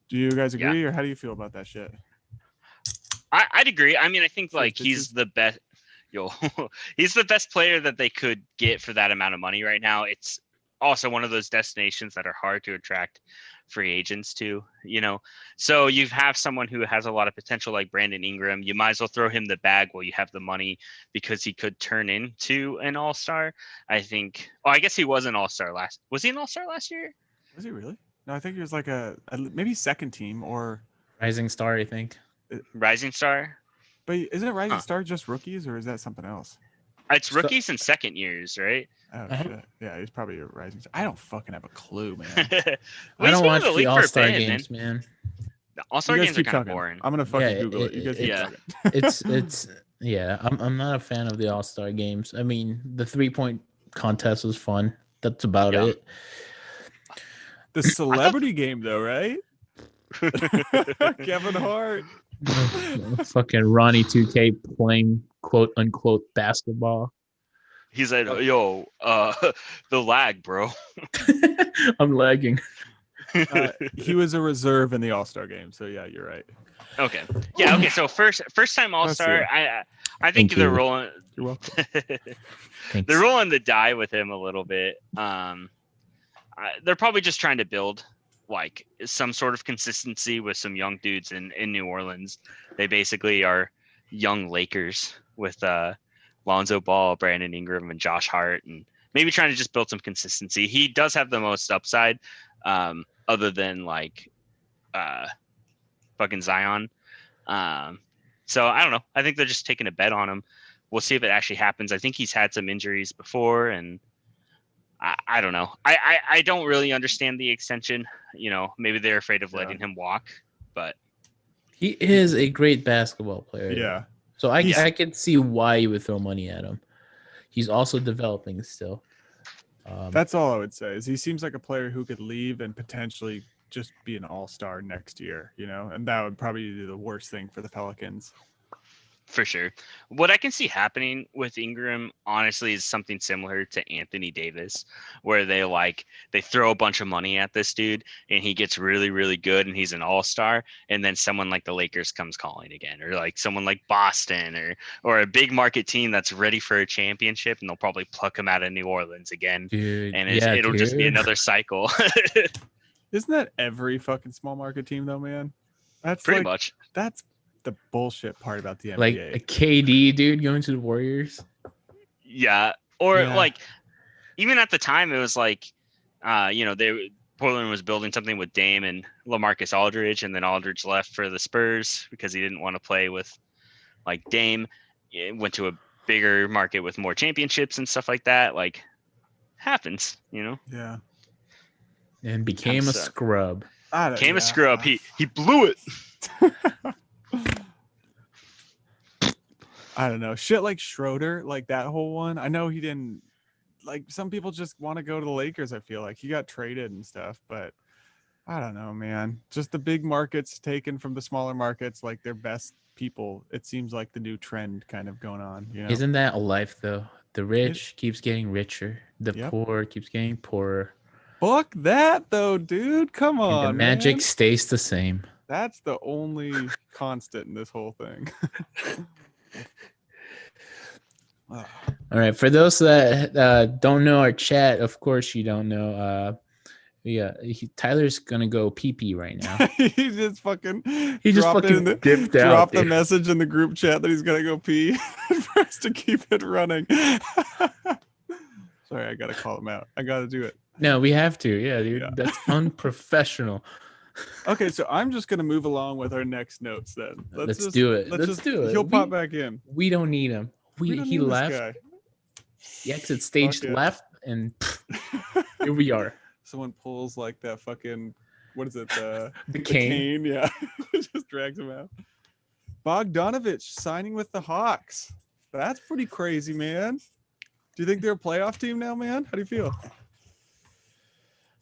Speaker 1: Do you guys agree, or how do you feel about that shit?
Speaker 3: I'd agree. I mean, I think like
Speaker 1: Stitches?
Speaker 3: he's the best. He's the best player that they could get for that amount of money right now. It's also one of those destinations that are hard to attract free agents to, you know. So you have someone who has a lot of potential like Brandon Ingram. You might as well throw him the bag while you have the money because he could turn into an all-star. I think. Oh, I guess he was an all-star last. Was he an all-star last year?
Speaker 1: Was he really? No, I think he was like a maybe second team or.
Speaker 2: Rising star, I think.
Speaker 3: Rising star.
Speaker 1: But isn't it Rising Star just rookies, or is that something else?
Speaker 3: It's rookies and second years, right?
Speaker 1: Oh shit! Yeah, he's probably a Rising Star. I don't fucking have a clue, man.
Speaker 3: Well,
Speaker 2: I
Speaker 3: he's
Speaker 2: don't
Speaker 3: been in
Speaker 2: watch
Speaker 3: the
Speaker 2: the
Speaker 3: league for a
Speaker 2: All-Star
Speaker 3: bit,
Speaker 2: games, man.
Speaker 3: The All-Star
Speaker 1: You guys
Speaker 3: games are
Speaker 1: keep
Speaker 3: kind of
Speaker 1: talking.
Speaker 3: boring.
Speaker 1: I'm gonna fucking
Speaker 2: Yeah,
Speaker 1: Google it. You guys keep
Speaker 3: yeah.
Speaker 1: talking.
Speaker 2: It's yeah. I'm not a fan of the All-Star games. I mean, the 3-point contest was fun. That's about
Speaker 3: Yeah.
Speaker 2: it.
Speaker 1: The celebrity game, though, right? Kevin Hart.
Speaker 2: Fucking Ronnie 2K playing quote unquote basketball.
Speaker 3: He said, "Yo, the lag, bro."
Speaker 2: I'm lagging.
Speaker 1: He was a reserve in the All-Star game, so yeah, you're right.
Speaker 3: Okay, yeah, okay. So first time All-Star. I think
Speaker 2: Thank
Speaker 3: they're
Speaker 2: you.
Speaker 3: rolling.
Speaker 1: You're welcome.
Speaker 2: Thanks.
Speaker 3: They're rolling the die with him a little bit. They're probably just trying to build like some sort of consistency with some young dudes in New Orleans. They basically are young Lakers with Lonzo Ball, Brandon Ingram, and Josh Hart, and maybe trying to just build some consistency. He does have the most upside, other than like fucking Zion. So I don't know. I think they're just taking a bet on him. We'll see if it actually happens. I think he's had some injuries before, and I don't know. I don't really understand the extension. You know, maybe they're afraid of letting him walk, but
Speaker 2: He is a great basketball player.
Speaker 1: Yeah.
Speaker 2: So I can see why you would throw money at him. He's also developing still.
Speaker 1: That's all I would say. Is he seems like a player who could leave and potentially just be an all-star next year, you know, and that would probably be the worst thing for the Pelicans.
Speaker 3: For sure. What I can see happening with Ingram, honestly, is something similar to Anthony Davis, where they throw a bunch of money at this dude and he gets really, really good and he's an all-star. And then someone like the Lakers comes calling again, or like someone like Boston or a big market team that's ready for a championship, and they'll probably pluck him out of New Orleans again.
Speaker 2: Dude,
Speaker 3: And
Speaker 2: yeah,
Speaker 3: it'll just be
Speaker 2: dude.
Speaker 3: another cycle.
Speaker 1: Isn't that every fucking small market team though, man? That's
Speaker 3: Pretty
Speaker 1: like,
Speaker 3: much.
Speaker 1: That's the bullshit part about the NBA.
Speaker 2: Like a KD dude going to the Warriors.
Speaker 3: Yeah. Or
Speaker 1: Yeah.
Speaker 3: like, even at the time, it was like, Portland was building something with Dame and LaMarcus Aldridge, and then Aldridge left for the Spurs because he didn't want to play with like Dame. It went to a bigger market with more championships and stuff like that. Like, happens,
Speaker 1: Yeah.
Speaker 2: And became a scrub.
Speaker 3: Became a scrub. He blew it.
Speaker 1: I don't know. Shit like Schroeder, like that whole one. I know he didn't, like, some people just want to go to the Lakers, I feel like. He got traded and stuff, but I don't know, man. Just the big markets taken from the smaller markets, like their best people. It seems like the new trend kind of going on,
Speaker 2: Isn't that a life though? The rich keeps getting richer. The poor keeps getting poorer.
Speaker 1: Fuck that though, dude. Come on,
Speaker 2: and the magic
Speaker 1: man.
Speaker 2: stays the same.
Speaker 1: That's the only constant in this whole thing.
Speaker 2: All right. For those that don't know our chat, of course you don't know. Tyler's gonna go pee right now.
Speaker 1: He just fucking
Speaker 2: dipped out.
Speaker 1: Dropped the message in the group chat that he's gonna go pee for us to keep it running. Sorry, I gotta call him out. I gotta do it.
Speaker 2: No, we have to. Yeah, dude. Yeah. That's unprofessional.
Speaker 1: Okay, so I'm just gonna move along with our next notes then.
Speaker 2: Let's do it. Let's do it.
Speaker 1: He'll pop back in.
Speaker 2: We don't need him. He left. The exit stage left, and here we are.
Speaker 1: Someone pulls like that fucking, what is it? The
Speaker 2: cane.
Speaker 1: Yeah, just drags him out. Bogdanovich signing with the Hawks. That's pretty crazy, man. Do you think they're a playoff team now, man? How do you feel?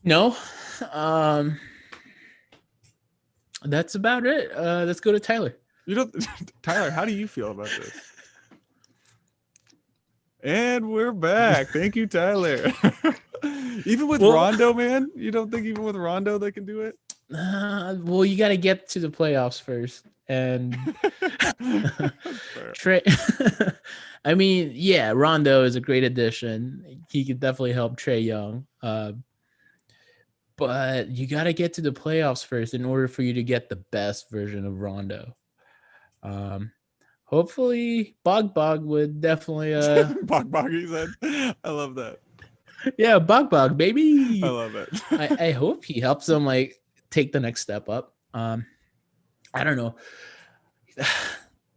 Speaker 2: No. That's about it. Let's go to Tyler.
Speaker 1: Tyler, how do you feel about this? And we're back. Thank you, Tyler. Even with Rondo, man, you don't think even with Rondo they can do it?
Speaker 2: Well, you got to get to the playoffs first, and Trey. I mean, yeah, Rondo is a great addition. He could definitely help Trae Young. But you got to get to the playoffs first in order for you to get the best version of Rondo. Hopefully, Bog would definitely.
Speaker 1: Bog, he said. I love that.
Speaker 2: Yeah, Bog, baby.
Speaker 1: I love it.
Speaker 2: I hope he helps them like take the next step up. I don't know.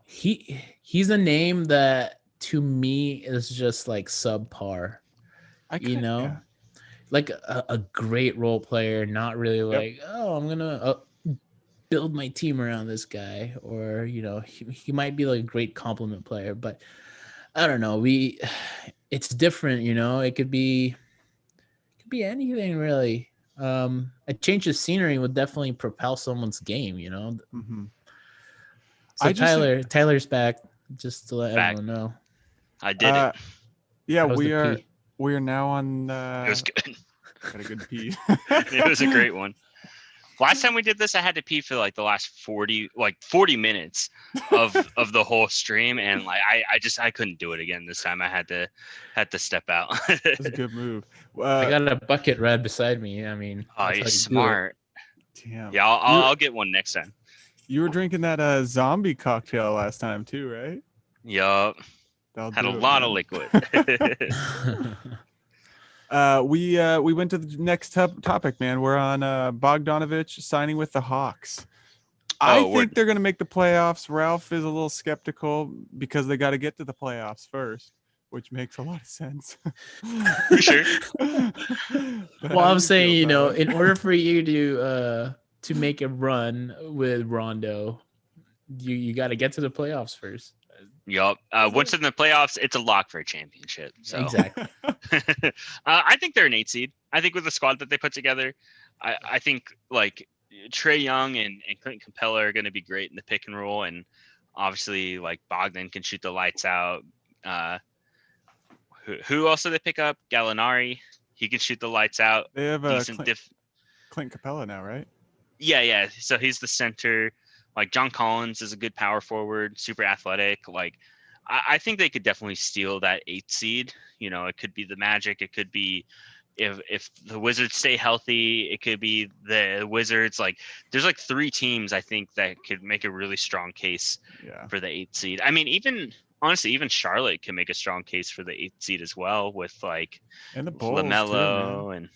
Speaker 2: He's a name that to me is just like subpar. Yeah. Like a great role player, not really like, oh, I'm gonna build my team around this guy, or he might be like a great complement player, but I don't know. It's different, It could be anything really. A change of scenery would definitely propel someone's game,
Speaker 1: Mm-hmm.
Speaker 2: So Tyler's back, just to let everyone know.
Speaker 3: I did it.
Speaker 1: Yeah, we are now on.
Speaker 3: It was good.
Speaker 1: Got a good pee.
Speaker 3: It was a great one. Last time we did this, I had to pee for like the last 40 minutes of the whole stream, and like I couldn't do it again this time. I had to step out.
Speaker 1: That's a good move.
Speaker 2: I got a bucket right beside me. I mean,
Speaker 3: you're smart.
Speaker 1: Damn.
Speaker 3: Yeah, I'll get one next time.
Speaker 1: You were drinking that zombie cocktail last time too, right?
Speaker 3: Yup. Had a lot of liquid.
Speaker 1: We went to the next topic, man. We're on Bogdanovich signing with the Hawks. I think they're going to make the playoffs. Ralph is a little skeptical because they got to get to the playoffs first, which makes a lot of sense.
Speaker 3: For sure.
Speaker 2: Well, I'm saying, in order for you to make a run with Rondo, you got to get to the playoffs first.
Speaker 3: Yup. Once in the playoffs, it's a lock for a championship. So.
Speaker 2: Exactly.
Speaker 3: I think they're an 8 seed. I think with the squad that they put together, I think like Trae Young and Clint Capella are going to be great in the pick and roll, and Obviously, like Bogdan can shoot the lights out. Who else did they pick up? Gallinari. He can shoot the lights out.
Speaker 1: They have
Speaker 3: Decent
Speaker 1: Clint Capella now, right?
Speaker 3: Yeah. So he's the center. Like John Collins is a good power forward, super athletic. Like I think they could definitely steal that 8th seed. You know, it could be the Magic. It could be if the Wizards stay healthy, it could be the Wizards. Like there's like 3 teams I think that could make a really strong case for the 8th seed. I mean, even Charlotte can make a strong case for the 8th seed as well with like
Speaker 1: and the Bulls
Speaker 3: LaMelo
Speaker 1: too,
Speaker 3: and.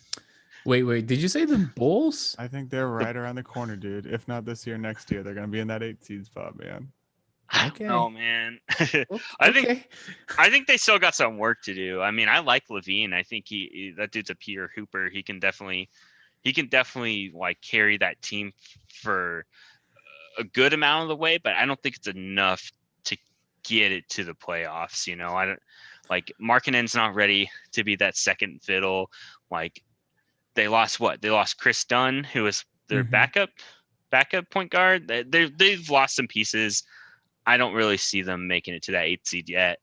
Speaker 2: Wait, did you say the Bulls?
Speaker 1: I think they're right around the corner, dude. If not this year, next year, they're gonna be in that 8 seed spot, man.
Speaker 2: Okay.
Speaker 3: Oh man.
Speaker 2: Okay.
Speaker 3: I think they still got some work to do. I mean, I like Levine. I think that dude's a pure hooper. He can definitely like carry that team for a good amount of the way, but I don't think it's enough to get it to the playoffs. You know, I don't like Markkanen's not ready to be that second fiddle. Like they lost Chris Dunn, who was their backup point guard. They've lost some pieces. I don't really see them making it to that 8th seed yet.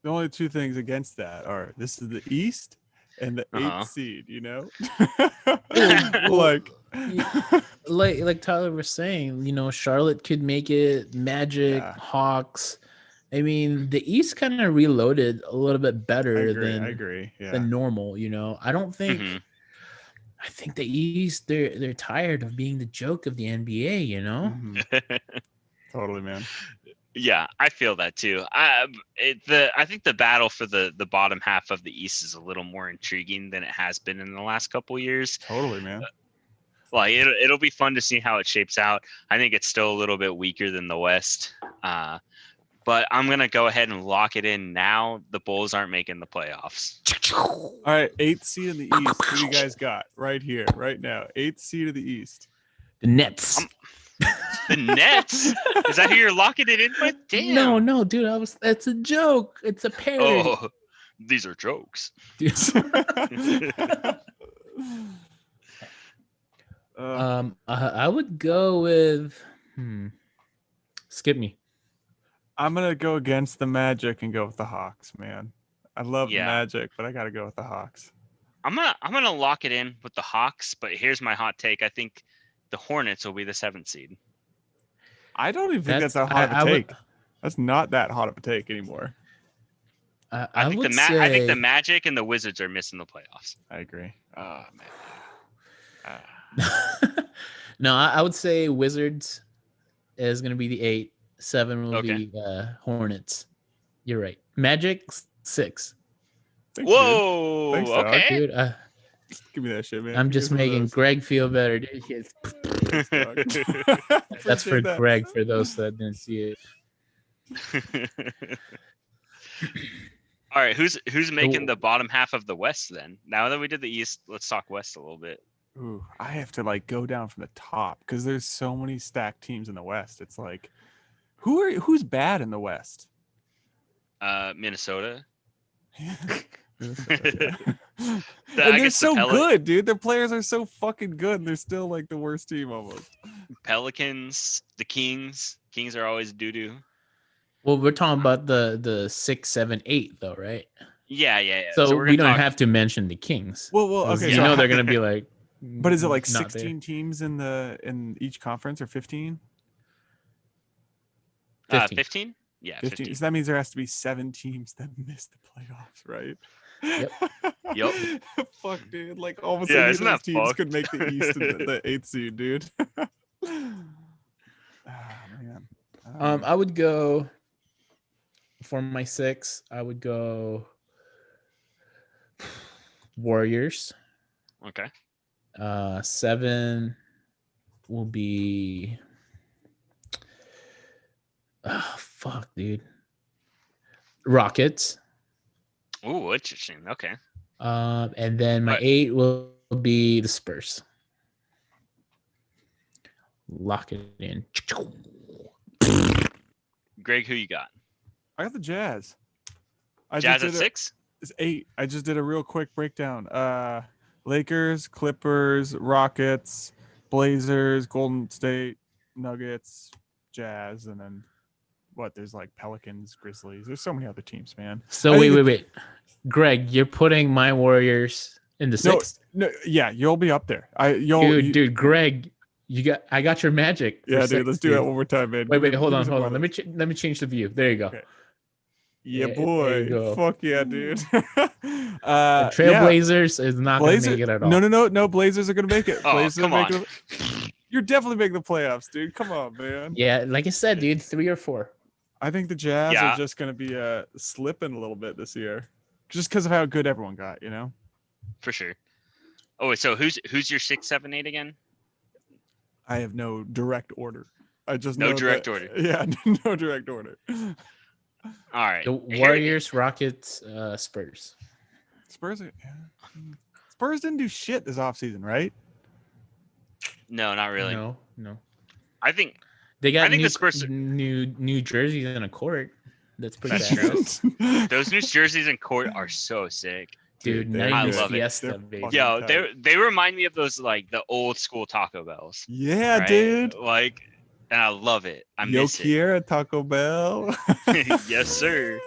Speaker 1: The only 2 things against that are this is the East and the 8th seed, you know?
Speaker 2: like Tyler was saying, you know, Charlotte could make it, Magic, Hawks. I mean, the East kind of reloaded a little bit better than normal, you know. I don't think I think the East they're tired of being the joke of the NBA, you know?
Speaker 1: Totally, man.
Speaker 3: Yeah, I feel that too. I think the battle for the bottom half of the East is a little more intriguing than it has been in the last couple of years.
Speaker 1: Totally, man.
Speaker 3: Like it'll be fun to see how it shapes out. I think it's still a little bit weaker than the West. But I'm gonna go ahead and lock it in now. The Bulls aren't making the playoffs.
Speaker 1: All right, 8th seed in the East. Who you guys got right here, right now? 8th seed of the East.
Speaker 2: The Nets.
Speaker 3: The Nets? Is that who you're locking it in with? Damn.
Speaker 2: No, dude. That's a joke. It's a parody.
Speaker 3: Oh, these are jokes.
Speaker 2: I would go with skip me.
Speaker 1: I'm gonna go against the Magic and go with the Hawks, man. I love the Magic, but I gotta go with the Hawks.
Speaker 3: I'm gonna lock it in with the Hawks, but here's my hot take. I think the Hornets will be the 7th seed.
Speaker 1: I don't even think that's that hot of a take. That's not that hot of a take anymore.
Speaker 3: I think the Magic and the Wizards are missing the playoffs.
Speaker 1: I agree. Oh man.
Speaker 2: No, I would say Wizards is going to be the 8. 7 will be Hornets. You're right. Magic 6.
Speaker 3: Thanks, whoa.
Speaker 1: Thanks,
Speaker 3: okay.
Speaker 2: Dude,
Speaker 1: give me that shit, man.
Speaker 2: I'm just making Greg feel better, dude. That's for Greg, for those that didn't see it.
Speaker 3: All right, who's making the bottom half of the West then? Now that we did the East, let's talk West a little bit.
Speaker 1: Ooh, I have to like go down from the top because there's so many stacked teams in the West. It's like, who's bad in the West?
Speaker 3: Minnesota.
Speaker 1: And they're so good, dude. Their players are so fucking good, and they're still like the worst team almost.
Speaker 3: Pelicans, the Kings. Kings are always doo-doo.
Speaker 2: Well, we're talking about the 6, 7, 8 though, right?
Speaker 3: Yeah.
Speaker 2: So we don't have to mention the Kings.
Speaker 1: Well, okay.
Speaker 2: You know they're gonna be like.
Speaker 1: But is it like 16 teams in each conference or 15?
Speaker 3: 15? Yeah,
Speaker 1: 15. So that means there has to be 7 teams that miss the playoffs, right?
Speaker 3: Yep.
Speaker 1: Fuck, dude. Like all of a sudden those teams
Speaker 3: fucked?
Speaker 1: could make the East and the 8th seed, dude. Man.
Speaker 2: I would go for my 6. I would go Warriors.
Speaker 3: Okay.
Speaker 2: 7 will be fuck, dude. Rockets.
Speaker 3: Ooh, interesting. Okay.
Speaker 2: And then my 8 will be the Spurs. Lock it in.
Speaker 3: Greg, who you got?
Speaker 1: I got the Jazz.
Speaker 3: Jazz at 6?
Speaker 1: It's 8. I just did a real quick breakdown. Lakers, Clippers, Rockets, Blazers, Golden State, Nuggets, Jazz, and then there's like Pelicans, Grizzlies. There's so many other teams, man.
Speaker 2: So
Speaker 1: I think
Speaker 2: wait. Greg, you're putting my Warriors in the sixth?
Speaker 1: No, yeah, you'll be up there.
Speaker 2: Dude, Greg, I got your magic.
Speaker 1: Yeah,
Speaker 2: six,
Speaker 1: dude, let's do it one more time, man.
Speaker 2: Wait, hold on. Let me change the view. There you go.
Speaker 1: Okay. Yeah,
Speaker 2: There
Speaker 1: boy.
Speaker 2: you go.
Speaker 1: Fuck yeah, dude.
Speaker 2: The Trailblazers is not going to make it at all.
Speaker 1: No. Blazers are going to make it.
Speaker 3: Oh,
Speaker 1: Blazers
Speaker 3: come on.
Speaker 1: You're definitely making the playoffs, dude. Come on, man.
Speaker 2: Yeah, like I said, dude, 3 or 4.
Speaker 1: I think the Jazz are just going to be slipping a little bit this year, just because of how good everyone got, you know.
Speaker 3: For sure. Oh, wait, so who's your 6, 7, 8 again?
Speaker 1: I have no direct order. I just
Speaker 3: no
Speaker 1: know
Speaker 3: direct order.
Speaker 1: Yeah, no direct order.
Speaker 3: All right.
Speaker 2: The Warriors, Rockets, Spurs.
Speaker 1: Spurs didn't do shit this offseason, right?
Speaker 3: No, not really.
Speaker 2: No.
Speaker 3: I think
Speaker 2: they got
Speaker 3: the Spurs
Speaker 2: new jerseys in a court. That's pretty
Speaker 3: That's
Speaker 2: bad.
Speaker 3: true. Those new jerseys in court are so sick.
Speaker 2: Dude,
Speaker 3: I love
Speaker 2: Fiesta,
Speaker 3: it.
Speaker 2: baby.
Speaker 3: Yo, they remind me of those like the old school Taco Bells.
Speaker 1: Yeah,
Speaker 3: right?
Speaker 1: dude.
Speaker 3: Like, and I love it. I
Speaker 1: Yo
Speaker 3: miss
Speaker 1: quiero Taco Bell.
Speaker 3: Yes, sir.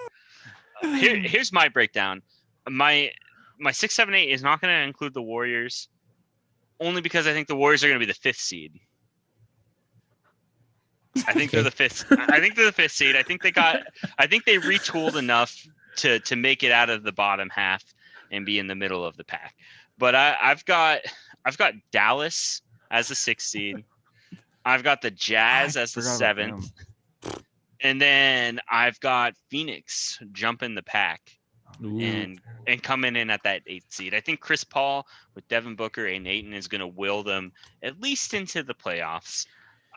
Speaker 3: Here's my breakdown. My 6, 7, 8 is not going to include the Warriors, only because I think the Warriors are going to be the 5th seed. I think they're the 5th. I think they're the 5th seed. I think they retooled enough to make it out of the bottom half and be in the middle of the pack. But I've got Dallas as the 6th seed. I've got the Jazz as the 7th. And then I've got Phoenix jumping the pack and coming in at that 8th seed. I think Chris Paul with Devin Booker and Ayton is going to will them at least into the playoffs.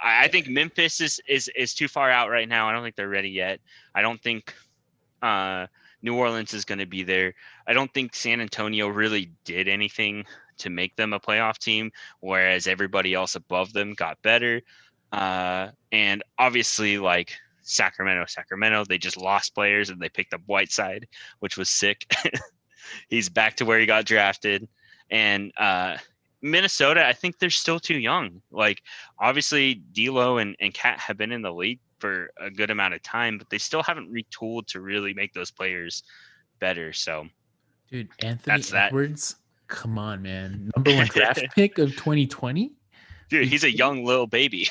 Speaker 3: I think Memphis is too far out right now. I don't think they're ready yet. I don't think New Orleans is going to be there. I don't think San Antonio really did anything to make them a playoff team, whereas everybody else above them got better. And obviously, like Sacramento, they just lost players and they picked up Whiteside, which was sick. He's back to where he got drafted. And Minnesota, I think they're still too young. Like, obviously, D'Lo and Kat have been in the league for a good amount of time, but they still haven't retooled to really make those players better. So,
Speaker 2: dude, Anthony Edwards, come on, man. #1 draft pick of 2020.
Speaker 3: Dude, he's a young little baby.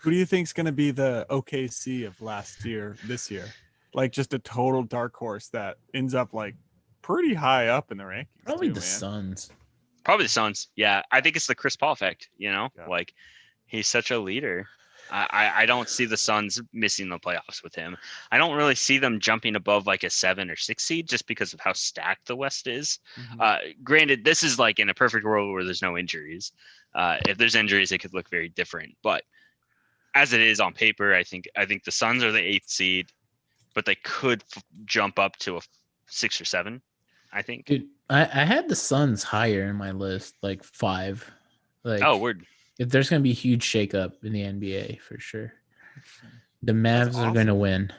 Speaker 1: Who do you think's going to be the OKC of this year? Like, just a total dark horse that ends up like pretty high up in the rankings.
Speaker 2: Probably the Suns.
Speaker 3: Probably the Suns. Yeah, I think it's the Chris Paul effect. You know, like he's such a leader. I don't see the Suns missing the playoffs with him. I don't really see them jumping above like a 7 or 6 seed just because of how stacked the West is. Mm-hmm. Granted, this is like in a perfect world where there's no injuries. If there's injuries, it could look very different. But as it is on paper, I think the Suns are the 8th seed, but they could jump up to a 6 or 7. I think.
Speaker 2: Dude, I had the Suns higher in my list, like 5. Like,
Speaker 3: oh, word.
Speaker 2: If there's going to be a huge shakeup in the NBA, for sure. The Mavs are going to win.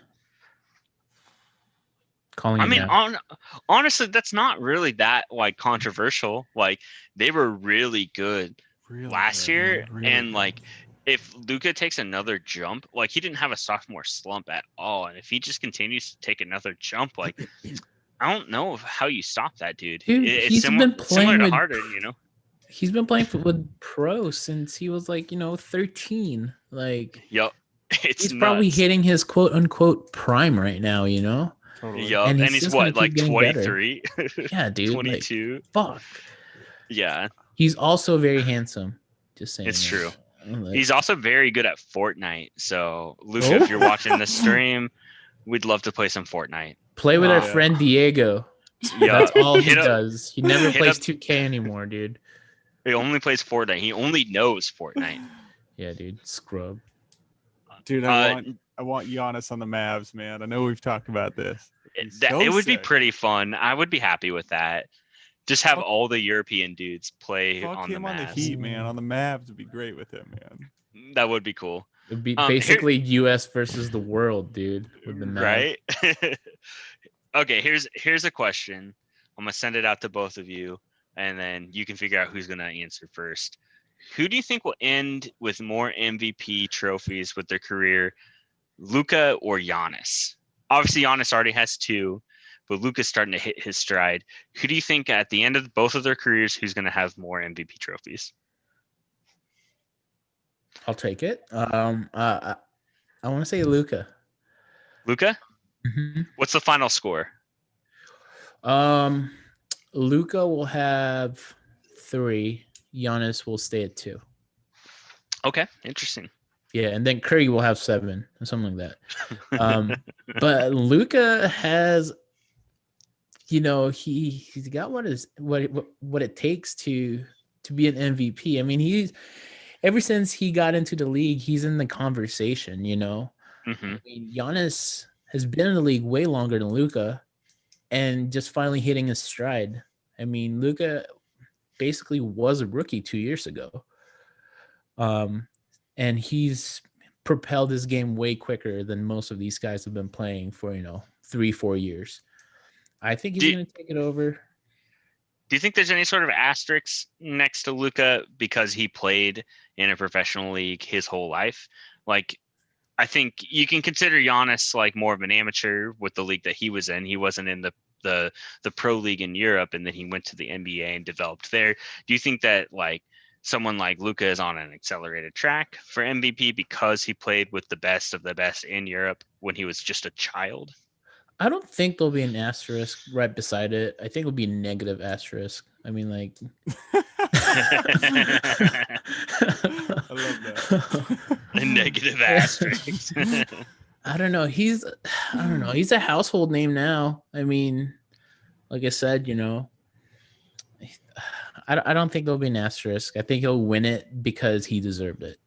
Speaker 3: Honestly, that's not really that like controversial. Like, they were really good last year, and like if Luka takes another jump, like he didn't have a sophomore slump at all, and if he just continues to take another jump, like I don't know how you stop that dude.
Speaker 2: He's been playing
Speaker 3: similar to
Speaker 2: with
Speaker 3: Harden, you know.
Speaker 2: He's been playing with pro since he was like 13. Like,
Speaker 3: yep,
Speaker 2: he's probably hitting his quote unquote prime right now. You know.
Speaker 3: Totally. Yep, and he's what, like 23?
Speaker 2: Yeah, dude.
Speaker 3: 22.
Speaker 2: Like, fuck.
Speaker 3: Yeah.
Speaker 2: He's also very handsome. Just saying.
Speaker 3: It's true. Like, he's also very good at Fortnite. So, Luka, if you're watching the stream, we'd love to play some Fortnite.
Speaker 2: Play with our friend Diego. Yeah, that's all he does. He never plays 2K anymore, dude.
Speaker 3: He only plays Fortnite. He only knows Fortnite.
Speaker 2: Yeah, dude. Scrub.
Speaker 1: Dude, I want Giannis on the Mavs, man. I know we've talked about this.
Speaker 3: It would be pretty fun. I would be happy with that. Just have all the European dudes play on the Mavs.
Speaker 1: On the Heat, man. On the Mavs would be great with him, man.
Speaker 3: That would be cool.
Speaker 2: It'd be basically US versus the world, dude. With the Mavs.
Speaker 3: Right? Okay, here's a question. I'm gonna send it out to both of you, and then you can figure out who's gonna answer first. Who do you think will end with more MVP trophies with their career, Luka or Giannis? Obviously, Giannis already has 2, but Luka's starting to hit his stride. Who do you think at the end of both of their careers, who's going to have more MVP trophies?
Speaker 2: I'll take it. I want to say Luka.
Speaker 3: Luka?
Speaker 2: Mm-hmm.
Speaker 3: What's the final score?
Speaker 2: Luka will have 3. Giannis will stay at 2.
Speaker 3: Okay, interesting.
Speaker 2: Yeah, and then Curry will have 7 or something like that. But Luka has, he's got what it takes to be an MVP. I mean, he's ever since he got into the league, he's in the conversation.
Speaker 3: Mm-hmm.
Speaker 2: I mean, Giannis has been in the league way longer than Luka, and just finally hitting his stride. I mean, Luka basically was a rookie 2 years ago. And he's propelled his game way quicker than most of these guys have been playing for, 3-4 years. I think he's going to take it over.
Speaker 3: Do you think there's any sort of asterisk next to Luka because he played in a professional league his whole life? Like, I think you can consider Giannis like more of an amateur with the league that he was in. He wasn't in the pro league in Europe, and then he went to the NBA and developed there. Do you think that like someone like Luka is on an accelerated track for MVP because he played with the best of the best in Europe when he was just a child?
Speaker 2: I don't think there'll be an asterisk right beside it. I think it'll be a negative asterisk. I mean, like,
Speaker 1: I love that.
Speaker 3: A negative asterisk.
Speaker 2: I don't know. He's a household name now. I mean, like I said, I don't think there'll be an asterisk. I think he'll win it because he deserved it.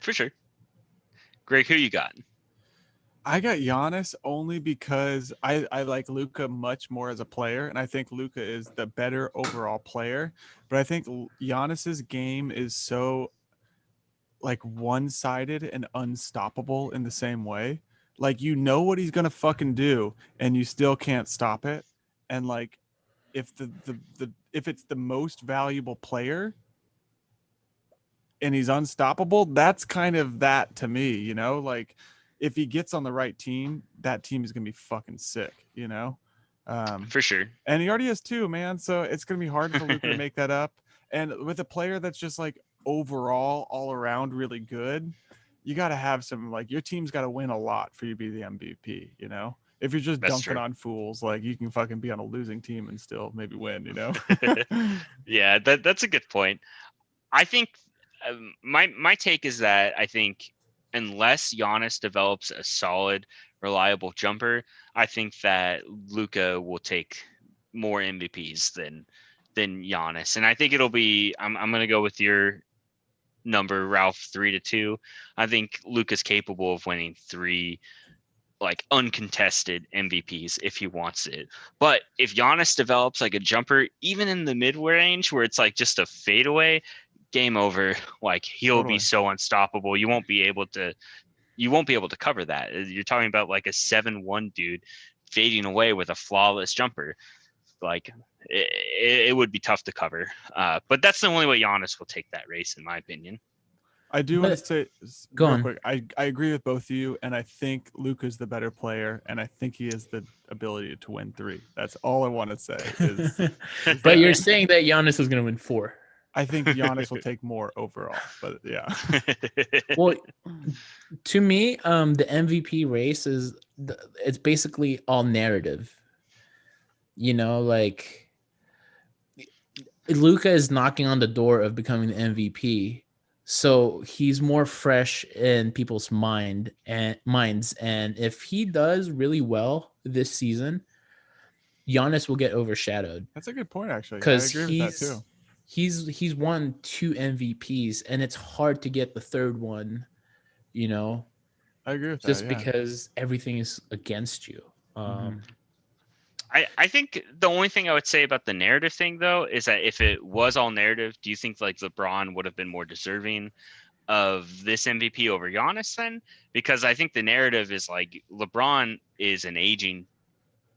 Speaker 3: For sure. Greg, who you got?
Speaker 1: I got Giannis only because I like Luka much more as a player, and I think Luka is the better overall player. But I think Giannis's game is so like one-sided and unstoppable in the same way. Like what he's gonna fucking do, and you still can't stop it. And like if if it's the most valuable player and he's unstoppable, that's kind of that to me, like if he gets on the right team, that team is gonna be fucking sick,
Speaker 3: For sure.
Speaker 1: And he already has 2, man, so it's gonna be hard for Luka to make that up. And with a player that's just like overall all around really good, you got to have some, like, your team's got to win a lot for you to be the MVP. If you're just
Speaker 3: That's
Speaker 1: dunking
Speaker 3: true.
Speaker 1: on fools, like, you can fucking be on a losing team and still maybe win.
Speaker 3: Yeah, that's a good point. I think my take is that I think unless Giannis develops a solid, reliable jumper, I think that Luka will take more MVPs than Giannis, and I think it'll be. I'm going to go with your number, Ralph, 3-2. I think Luka's capable of winning 3 like uncontested MVPs if he wants it. But if Giannis develops like a jumper, even in the mid range where it's like just a fadeaway, game over. Like he'll be so unstoppable. You won't be able to cover that. You're talking about like a 7-1 dude fading away with a flawless jumper. Like it would be tough to cover. But that's the only way Giannis will take that race, in my opinion.
Speaker 1: I do want to say
Speaker 2: go
Speaker 1: real
Speaker 2: on.
Speaker 1: quick, I agree with both of you, and I think Luka's the better player, and I think he has the ability to win 3. That's all I want to say.
Speaker 2: But you're saying that Giannis is going to win 4.
Speaker 1: I think Giannis will take more overall, but yeah.
Speaker 2: Well, to me, the MVP race it's basically all narrative. Like Luka is knocking on the door of becoming the MVP. So he's more fresh in people's minds. And if he does really well this season, Giannis will get overshadowed.
Speaker 1: That's a good point, actually.
Speaker 2: Because
Speaker 1: I agree with that too.
Speaker 2: He's won 2 MVPs, and it's hard to get the third one,
Speaker 1: I agree with
Speaker 2: just
Speaker 1: that, yeah.
Speaker 2: because everything is against you.
Speaker 3: I think the only thing I would say about the narrative thing, though, is that if it was all narrative, do you think like LeBron would have been more deserving of this MVP over Giannis then? Because I think the narrative is like LeBron is an aging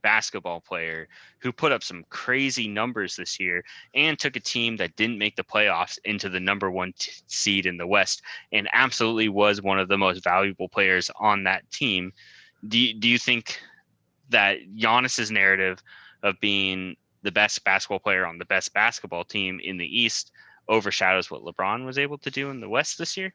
Speaker 3: basketball player who put up some crazy numbers this year and took a team that didn't make the playoffs into the number one seed in the West and absolutely was one of the most valuable players on that team. Do you think that Giannis's narrative of being the best basketball player on the best basketball team in the East overshadows what LeBron was able to do in the West this year?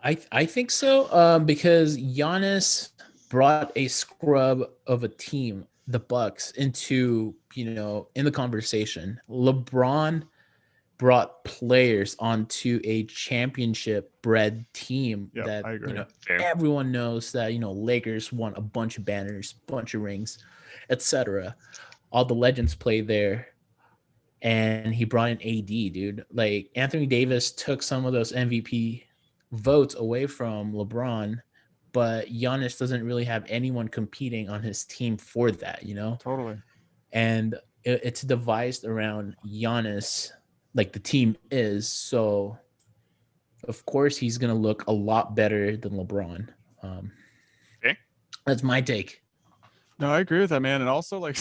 Speaker 2: I think so, because Giannis brought a scrub of a team, the Bucks, into, in the conversation. LeBron brought players onto a championship bred team that
Speaker 1: I agree.
Speaker 2: everyone knows that Lakers won a bunch of banners, bunch of rings, etc. All the legends play there. And he brought in AD, dude. Like, Anthony Davis took some of those MVP votes away from LeBron, but Giannis doesn't really have anyone competing on his team for that,
Speaker 1: Totally.
Speaker 2: And it's devised around Giannis, like the team is. So, of course, he's going to look a lot better than LeBron. That's my take.
Speaker 1: No, I agree with that, man. And also, like,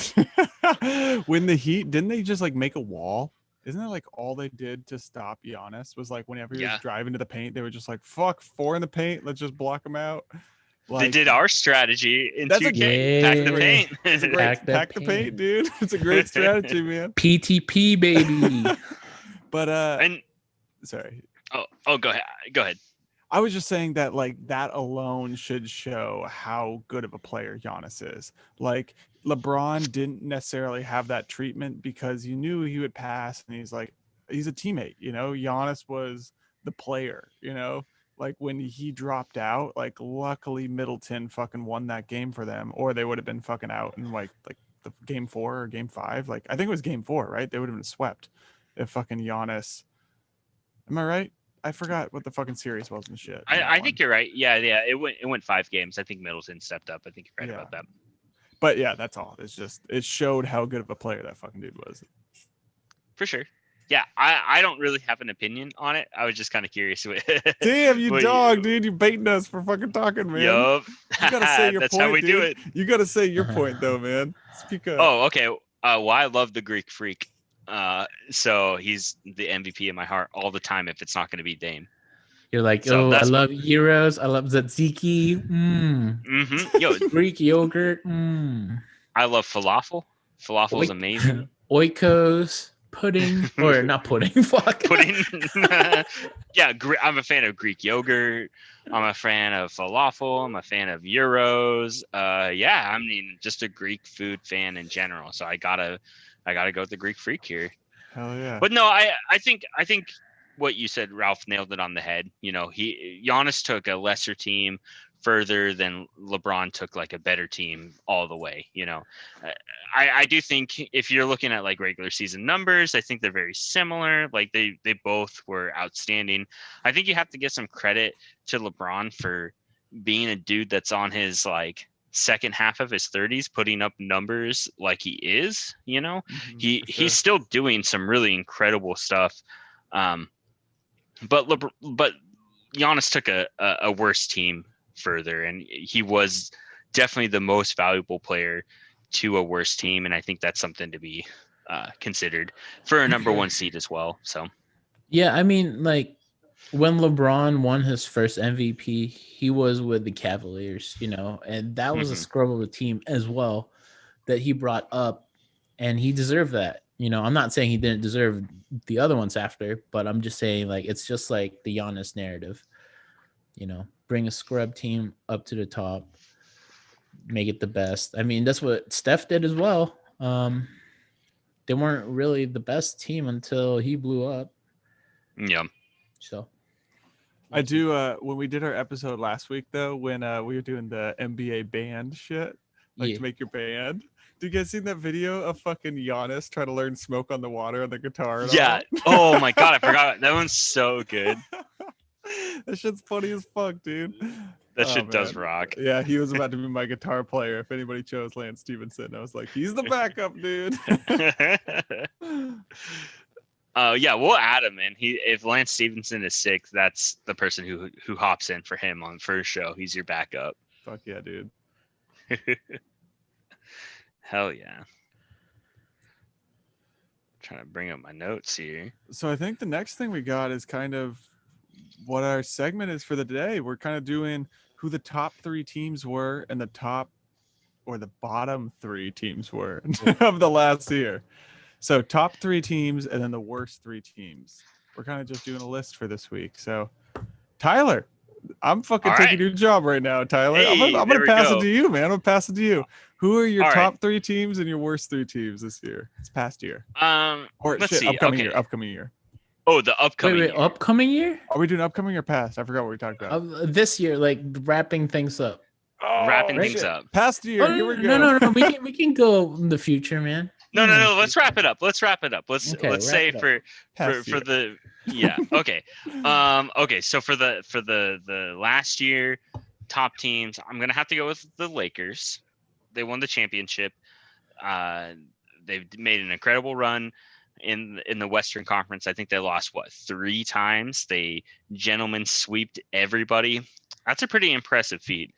Speaker 1: when the Heat, didn't they just like make a wall? Isn't that like all they did to stop Giannis was like whenever he was driving to the paint, they were just like, fuck, 4 in the paint. Let's just block him out. Like,
Speaker 3: they did our strategy in 2K. Pack the paint.
Speaker 1: It's a great pack the paint, dude. It's a great strategy, man.
Speaker 2: PTP, baby.
Speaker 1: But
Speaker 3: and
Speaker 1: sorry.
Speaker 3: Oh, go ahead.
Speaker 1: I was just saying that, like, that alone should show how good of a player Giannis is. Like, LeBron didn't necessarily have that treatment because you knew he would pass, and he's a teammate, Giannis was the player, like when he dropped out, like, luckily Middleton fucking won that game for them, or they would have been fucking out in like the game 4 or game 5. Like, I think it was game 4, right? They would have been swept if fucking Giannis. Am I right? I forgot what the fucking series was and shit.
Speaker 3: I think you're right. Yeah. It went 5 games. I think Middleton stepped up. I think you're right about that.
Speaker 1: But yeah, that's all. It's just, it showed how good of a player that fucking dude was.
Speaker 3: For sure. Yeah, I don't really have an opinion on it. I was just kind of curious.
Speaker 1: Damn, you dog, dude. You baiting us for fucking talking, man.
Speaker 3: Yup.
Speaker 1: You gotta say your
Speaker 3: That's
Speaker 1: point,
Speaker 3: how we
Speaker 1: dude.
Speaker 3: do it.
Speaker 1: You gotta say your point, though, man. Speak up.
Speaker 3: Oh, okay. Well, I love the Greek Freak. So he's the MVP in my heart all the time if it's not going to be Dame.
Speaker 2: You're like, so I love Euros. I love Tzatziki.
Speaker 3: Yo,
Speaker 2: Greek yogurt.
Speaker 3: I love falafel. Falafel is amazing.
Speaker 2: Oikos. Pudding. Or not pudding. Fuck.
Speaker 3: Pudding. Yeah, I'm a fan of Greek yogurt. I'm a fan of falafel. I'm a fan of Euros. Yeah, I mean, just a Greek food fan in general. So I gotta go with the Greek Freak here.
Speaker 1: Hell yeah.
Speaker 3: But no, I think what you said, Ralph, nailed it on the head. Giannis took a lesser team further than LeBron took like a better team all the way. I do think if you're looking at like regular season numbers, I think they're very similar. Like they both were outstanding. I think you have to give some credit to LeBron for being a dude that's on his like second half of his 30s putting up numbers like he is. He's still doing some really incredible stuff. But Giannis took a worse team further, and he was definitely the most valuable player to a worse team, and I think that's something to be considered for a number 1 seed as well. So
Speaker 2: yeah, I mean, like when LeBron won his first MVP, he was with the Cavaliers, and that was a scrub of a team as well that he brought up, and he deserved that. I'm not saying he didn't deserve the other ones after, but I'm just saying, like, it's just like the Giannis narrative, bring a scrub team up to the top, make it the best. I mean, that's what Steph did as well. They weren't really the best team until he blew up.
Speaker 3: Yeah.
Speaker 2: So
Speaker 1: I do, when we did our episode last week, though, when we were doing the NBA band shit, like to make your band. Did you guys see that video of fucking Giannis trying to learn Smoke on the Water on the guitar?
Speaker 3: Yeah. Oh my God, I forgot. That one's so good.
Speaker 1: That shit's funny as fuck, dude.
Speaker 3: That shit does rock.
Speaker 1: Yeah, he was about to be my guitar player if anybody chose Lance Stevenson. I was like, he's the backup, dude.
Speaker 3: Yeah, we'll add him in. If Lance Stevenson is sick, that's the person who hops in for him on first show. He's your backup.
Speaker 1: Fuck yeah, dude.
Speaker 3: Hell yeah. Trying to bring up my notes here.
Speaker 1: So I think the next thing we got is kind of what our segment is for the day. We're kind of doing who the top 3 teams were and the top or the bottom 3 teams were of the last year. So top 3 teams and then the worst 3 teams. We're kind of just doing a list for this week. So Tyler, I'm fucking
Speaker 3: All
Speaker 1: taking
Speaker 3: right.
Speaker 1: your job right now, Tyler.
Speaker 3: Hey,
Speaker 1: I'm
Speaker 3: there
Speaker 1: gonna
Speaker 3: we
Speaker 1: pass it
Speaker 3: go.
Speaker 1: to you, man. I'm gonna pass it to you. Who are your
Speaker 3: All right.
Speaker 1: top 3 teams and your worst 3 teams this year? This past year. Or
Speaker 3: Let's
Speaker 1: shit,
Speaker 3: see.
Speaker 1: upcoming
Speaker 3: Okay.
Speaker 1: year. Upcoming year.
Speaker 3: Oh, the upcoming
Speaker 2: Wait,
Speaker 3: year.
Speaker 2: upcoming year?
Speaker 1: Are we doing upcoming or past? I forgot what we talked about.
Speaker 2: This year, like wrapping things up.
Speaker 3: Wrapping
Speaker 1: Oh,
Speaker 3: things
Speaker 1: shit.
Speaker 3: up.
Speaker 1: Past year.
Speaker 2: Oh,
Speaker 1: Here we
Speaker 2: no,
Speaker 1: go.
Speaker 2: no. We can go in the future, man.
Speaker 3: No. Let's wrap it up. Let's
Speaker 2: Okay,
Speaker 3: say
Speaker 2: wrap it up.
Speaker 3: for
Speaker 1: Past year.
Speaker 3: the Okay. Okay. So for the last year top teams, I'm gonna have to go with the Lakers. They won the championship. They've made an incredible run in the Western Conference. I think they lost 3 times. They gentlemen sweeped everybody. That's a pretty impressive feat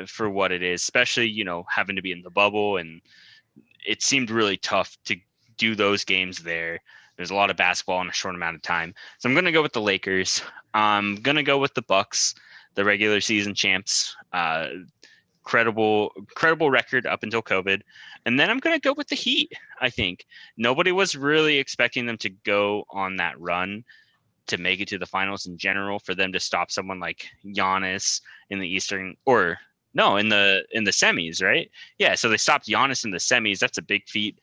Speaker 3: for what it is, especially having to be in the bubble, and it seemed really tough to do those games there. There's a lot of basketball in a short amount of time. So I'm going to go with the Lakers. I'm going to go with the Bucks, the regular season champs. Credible record up until COVID. And then I'm going to go with the Heat, I think. Nobody was really expecting them to go on that run to make it to the finals in general, for them to stop someone like Giannis in the Eastern, or no, in the semis, right? Yeah, so they stopped Giannis in the semis. That's a big feat.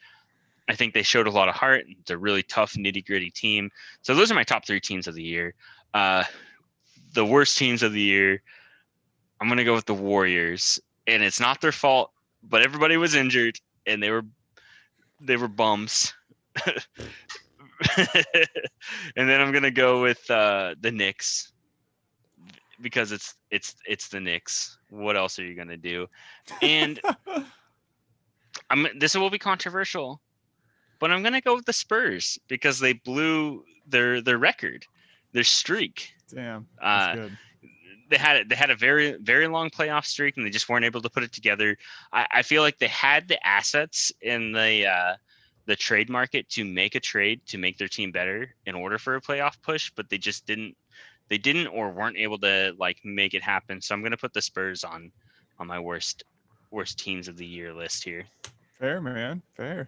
Speaker 3: I think they showed a lot of heart. It's a really tough, nitty-gritty team. So those are my top 3 teams of the year. The worst teams of the year, I'm going to go with the Warriors. And it's not their fault, but everybody was injured, and they were bums. And then I'm going to go with the Knicks, because it's the Knicks. What else are you going to do? And this will be controversial, but I'm going to go with the Spurs, because they blew their record, their streak.
Speaker 1: Damn, that's good.
Speaker 3: They had a very, very long playoff streak, and they just weren't able to put it together. I feel like they had the assets in the trade market to make a trade to make their team better in order for a playoff push, but they just didn't. They didn't, or weren't able to make it happen. So I'm going to put the Spurs on my worst teams of the year list here.
Speaker 1: Fair, man. Fair.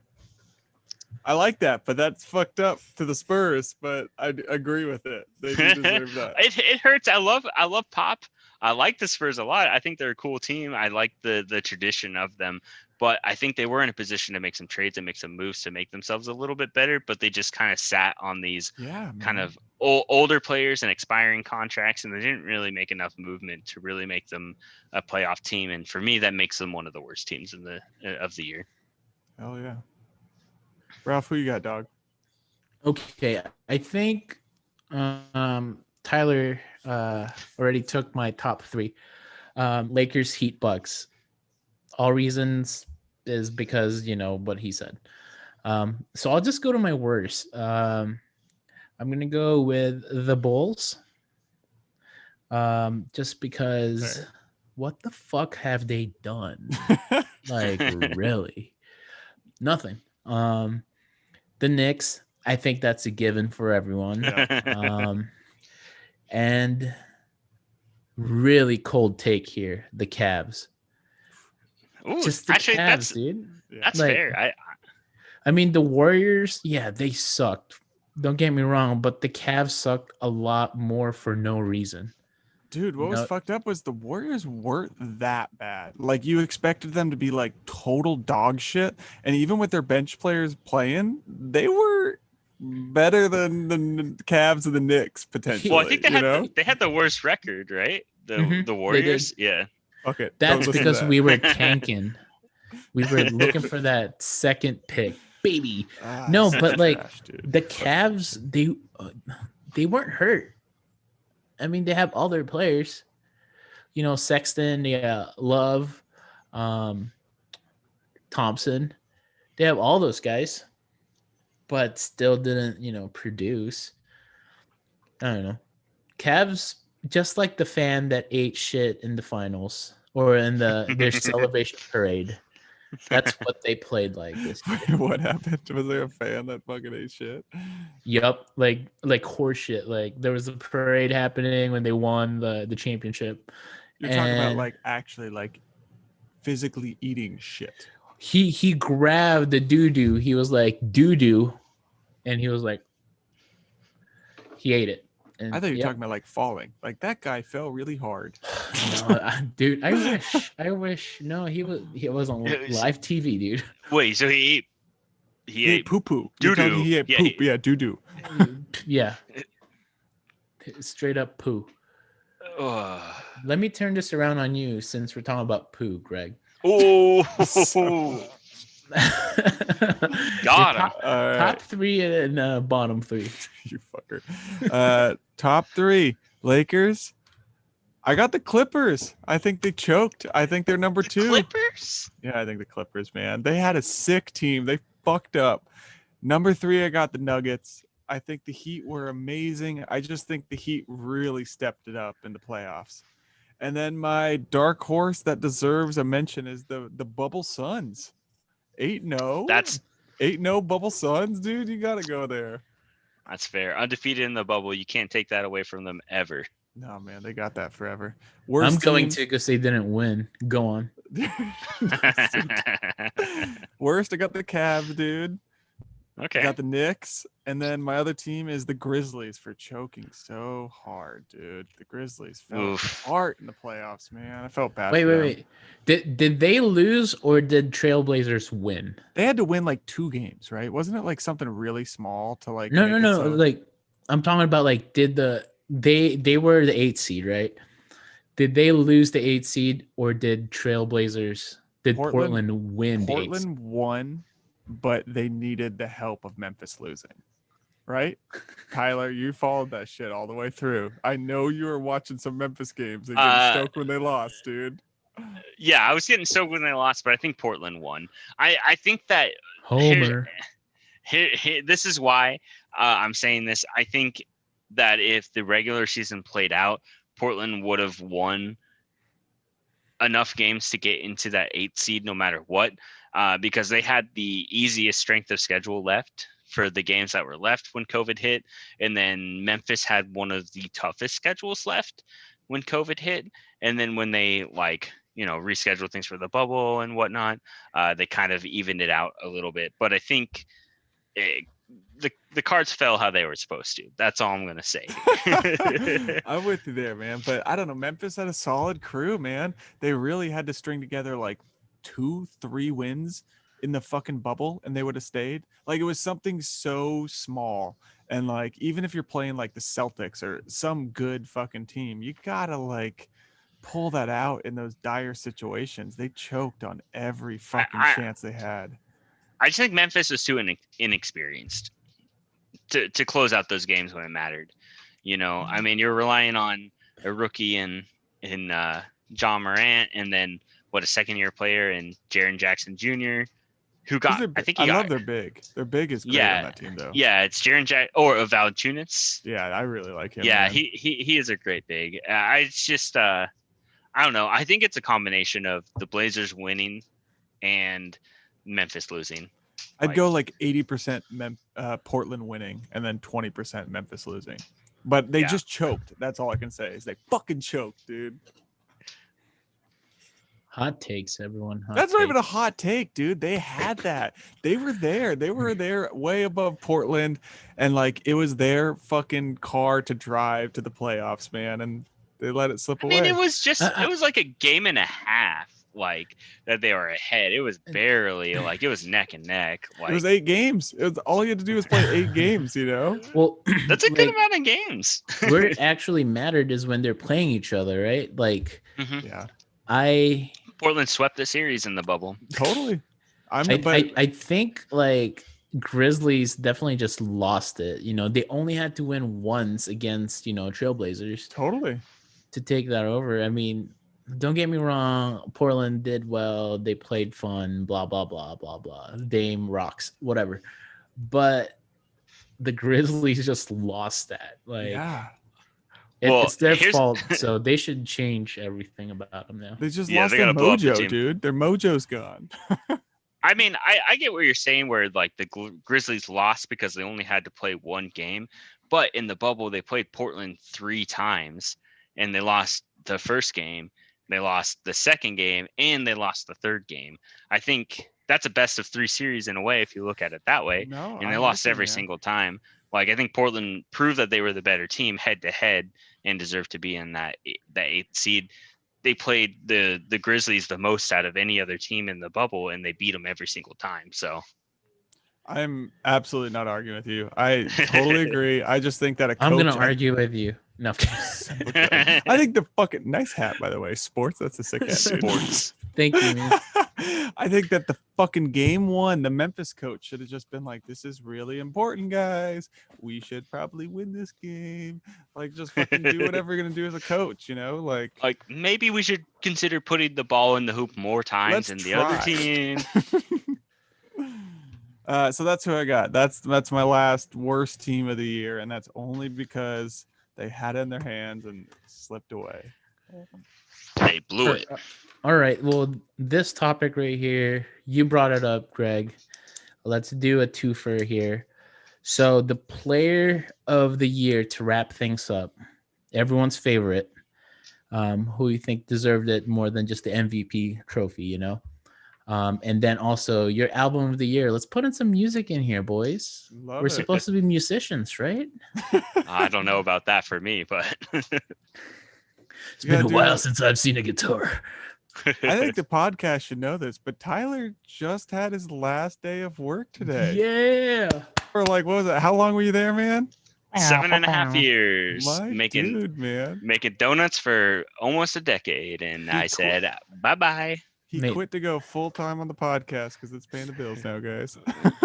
Speaker 1: I like that, but that's fucked up to the Spurs, but I agree with it. They do deserve that.
Speaker 3: It hurts. I love Pop. I like the Spurs a lot. I think they're a cool team. I like the tradition of them, but I think they were in a position to make some trades and make some moves to make themselves a little bit better, but they just kind of sat on these kind of older players and expiring contracts, and they didn't really make enough movement to really make them a playoff team. And for me, that makes them one of the worst teams of the year.
Speaker 1: Hell yeah. Ralph, who you got, dog?
Speaker 2: Okay, I think Tyler already took my top 3. Lakers, Heat, Bucks. All reasons is because what he said. So I'll just go to my worst. I'm gonna go with the Bulls. Just because
Speaker 1: Fair.
Speaker 2: What the fuck have they done? Like really? Nothing. The Knicks, I think that's a given for everyone.
Speaker 1: Yeah.
Speaker 2: And really cold take here, the Cavs.
Speaker 3: Ooh,
Speaker 2: Just the
Speaker 3: actually,
Speaker 2: Cavs, dude.
Speaker 3: That's fair.
Speaker 2: I mean, the Warriors, yeah, they sucked. Don't get me wrong, but the Cavs sucked a lot more for no reason.
Speaker 1: Dude, what was fucked up was the Warriors weren't that bad. Like, you expected them to be like total dog shit, and even with their bench players playing, they were better than the Cavs and the Knicks potentially.
Speaker 3: Well, I think they had the worst record, right? The Warriors, yeah.
Speaker 1: Okay,
Speaker 2: that's because we were tanking. We were looking for that second pick, baby. No, but the Cavs, they weren't hurt. I mean, they have all their players, Sexton, Love, Thompson. They have all those guys, but still didn't, produce. I don't know. Cavs, just like the fan that ate shit in the finals or in their celebration parade. That's what they played like this year.
Speaker 1: What happened? Was there a fan that fucking ate shit?
Speaker 2: Yup, like horseshit. Like there was a parade happening when they won the championship.
Speaker 1: You're talking about
Speaker 2: And
Speaker 1: like actually like physically eating shit.
Speaker 2: he grabbed the doo-doo. He was like doo-doo, and he was like he ate it. And
Speaker 1: I thought you were talking about like falling. Like that guy fell really hard.
Speaker 2: No, dude, I wish. No, he was on live TV, dude.
Speaker 3: Wait, so he ate
Speaker 1: poo poo.
Speaker 3: doo-doo.
Speaker 1: He ate
Speaker 3: Yeah,
Speaker 1: poop. Yeah, doo doo.
Speaker 2: Yeah, straight up poo. Let me turn this around on you since we're talking about poo, Greg.
Speaker 3: Oh,
Speaker 2: Got
Speaker 3: him.
Speaker 2: Top 3 and bottom 3.
Speaker 1: You fucker. Top 3 Lakers. I got the Clippers. I think they choked. I think they're number 2.
Speaker 3: Clippers?
Speaker 1: Yeah, I think the Clippers, man. They had a sick team. They fucked up. Number 3, I got the Nuggets. I think the Heat were amazing. I just think the Heat really stepped it up in the playoffs. And then my dark horse that deserves a mention is the Bubble Suns. 8-0.
Speaker 3: That's
Speaker 1: 8-0 Bubble Suns, dude. You got to go there.
Speaker 3: That's fair. Undefeated in the bubble. You can't take that away from them ever.
Speaker 1: No, man, they got that forever.
Speaker 2: I'm going to because they didn't win. Go on.
Speaker 1: Worst, I got the Cavs, dude.
Speaker 3: Okay.
Speaker 1: I got the Knicks, and then my other team is the Grizzlies for choking so hard, dude. The Grizzlies fell apart in the playoffs, man. I felt bad.
Speaker 2: Wait. Did they lose or did Trailblazers win?
Speaker 1: They had to win like 2 games, right? Wasn't it like something really small to like?
Speaker 2: No. Like I'm talking about like they were the 8th seed, right? Did they lose the 8th seed or did Trailblazers? Did Portland win?
Speaker 1: Portland won, but they needed the help of Memphis losing. Right? Tyler, you followed that shit all the way through. I know you were watching some Memphis games and getting stoked when they lost, dude.
Speaker 3: Yeah, I was getting stoked when they lost, but I think Portland won. I think that
Speaker 2: Homer.
Speaker 3: This is why I'm saying this. I think that if the regular season played out, Portland would have won enough games to get into that 8th seed no matter what, because they had the easiest strength of schedule left for the games that were left when COVID hit. And then Memphis had one of the toughest schedules left when COVID hit. And then when they rescheduled things for the bubble and whatnot, they kind of evened it out a little bit. But I think the cards fell how they were supposed to. That's all I'm going to say.
Speaker 1: I'm with you there, man. But I don't know. Memphis had a solid crew, man. They really had to string together like 2-3 wins in the fucking bubble and they would have stayed. Like it was something so small. And like, even if you're playing like the Celtics or some good fucking team, you gotta like pull that out in those dire situations. They choked on every fucking chance they had.
Speaker 3: I just think Memphis was too inexperienced to close out those games when it mattered. I mean, you're relying on a rookie in John Morant, and then a second-year player in Jaren Jackson Jr., who got. I love
Speaker 1: their big. Their big is great on that team, though.
Speaker 3: Yeah, it's Jaren or Valanciunas.
Speaker 1: Yeah, I really like him.
Speaker 3: Yeah,
Speaker 1: man.
Speaker 3: he is a great big. It's just I don't know. I think it's a combination of the Blazers winning and Memphis losing.
Speaker 1: I'd go like 80% Portland winning and then 20% Memphis losing. But they just choked. That's all I can say is they fucking choked, dude.
Speaker 2: Hot takes, everyone.
Speaker 1: That's not even a hot take, dude. They had that. They were there. They were there way above Portland. And like it was their fucking car to drive to the playoffs, man. And they let it slip away.
Speaker 3: I mean, it was just it was like a game and a half. Like that they were ahead. It was barely like it was neck and neck. Like,
Speaker 1: it was 8 games. It was all you had to do was play 8 games,
Speaker 2: Well,
Speaker 3: that's a good amount of games.
Speaker 2: Where it actually mattered is when they're playing each other, right? Like,
Speaker 3: Portland swept the series in the bubble.
Speaker 1: Totally.
Speaker 2: I think like Grizzlies definitely just lost it. They only had to win once against Trailblazers.
Speaker 1: Totally.
Speaker 2: To take that over. I mean, don't get me wrong. Portland did well. They played fun. Blah blah blah blah blah. Dame rocks. Whatever. But the Grizzlies just lost that. Like, It's their fault, so they should change everything about them now.
Speaker 1: They just
Speaker 3: Yeah,
Speaker 1: lost
Speaker 3: they
Speaker 1: their
Speaker 3: gotta blow up the
Speaker 1: mojo,
Speaker 3: team.
Speaker 1: dude. Their mojo's gone.
Speaker 3: I mean, I get what you're saying, where like the Grizzlies lost because they only had to play one game, but in the bubble they played Portland 3 times, and they lost the first game, they lost the second game, and they lost the third game. I think that's a best of 3 series in a way, if you look at it that way.
Speaker 1: No,
Speaker 3: And they
Speaker 1: I'm
Speaker 3: lost
Speaker 1: with you,
Speaker 3: every
Speaker 1: man.
Speaker 3: single time. Like, I think Portland proved that they were the better team head to head and deserved to be in that 8th seed. They played the Grizzlies the most out of any other team in the bubble, and they beat them every single time. So
Speaker 1: I'm absolutely not arguing with you. I totally agree. I just think that a coach.
Speaker 2: I'm gonna argue with you. No,
Speaker 1: I think the fucking nice hat, by the way, sports. That's a sick hat, dude.
Speaker 3: Sports.
Speaker 2: thank you, man.
Speaker 1: I think that the fucking game one, the Memphis coach should have just been like, "This is really important, guys. We should probably win this game. Like, just fucking do whatever you're gonna do as a coach, you know? Like
Speaker 3: maybe we should consider putting the ball in the hoop more times than the other team."
Speaker 1: So that's who I got. That's my last worst team of the year, and that's only because they had it in their hands and slipped away.
Speaker 3: They blew it.
Speaker 2: All right. Well, this topic right here, you brought it up, Greg. Let's do a twofer here. So the player of the year, to wrap things up, everyone's favorite, who you think deserved it more than just the MVP trophy, you know? And then also your album of the year. Let's put in some music in here, boys. We're supposed to be musicians, right?
Speaker 3: I don't know about that for me, but
Speaker 2: it's been a while since I've seen a guitar.
Speaker 1: I think the podcast should know this, but Tyler just had his last day of work today.
Speaker 2: Yeah.
Speaker 1: For like, what was it? How long were you there, man?
Speaker 3: 7.5 years.
Speaker 1: Dude, man.
Speaker 3: Making donuts for almost a decade. And I said, bye-bye.
Speaker 1: He quit to go full time on the podcast because it's paying the bills now, guys.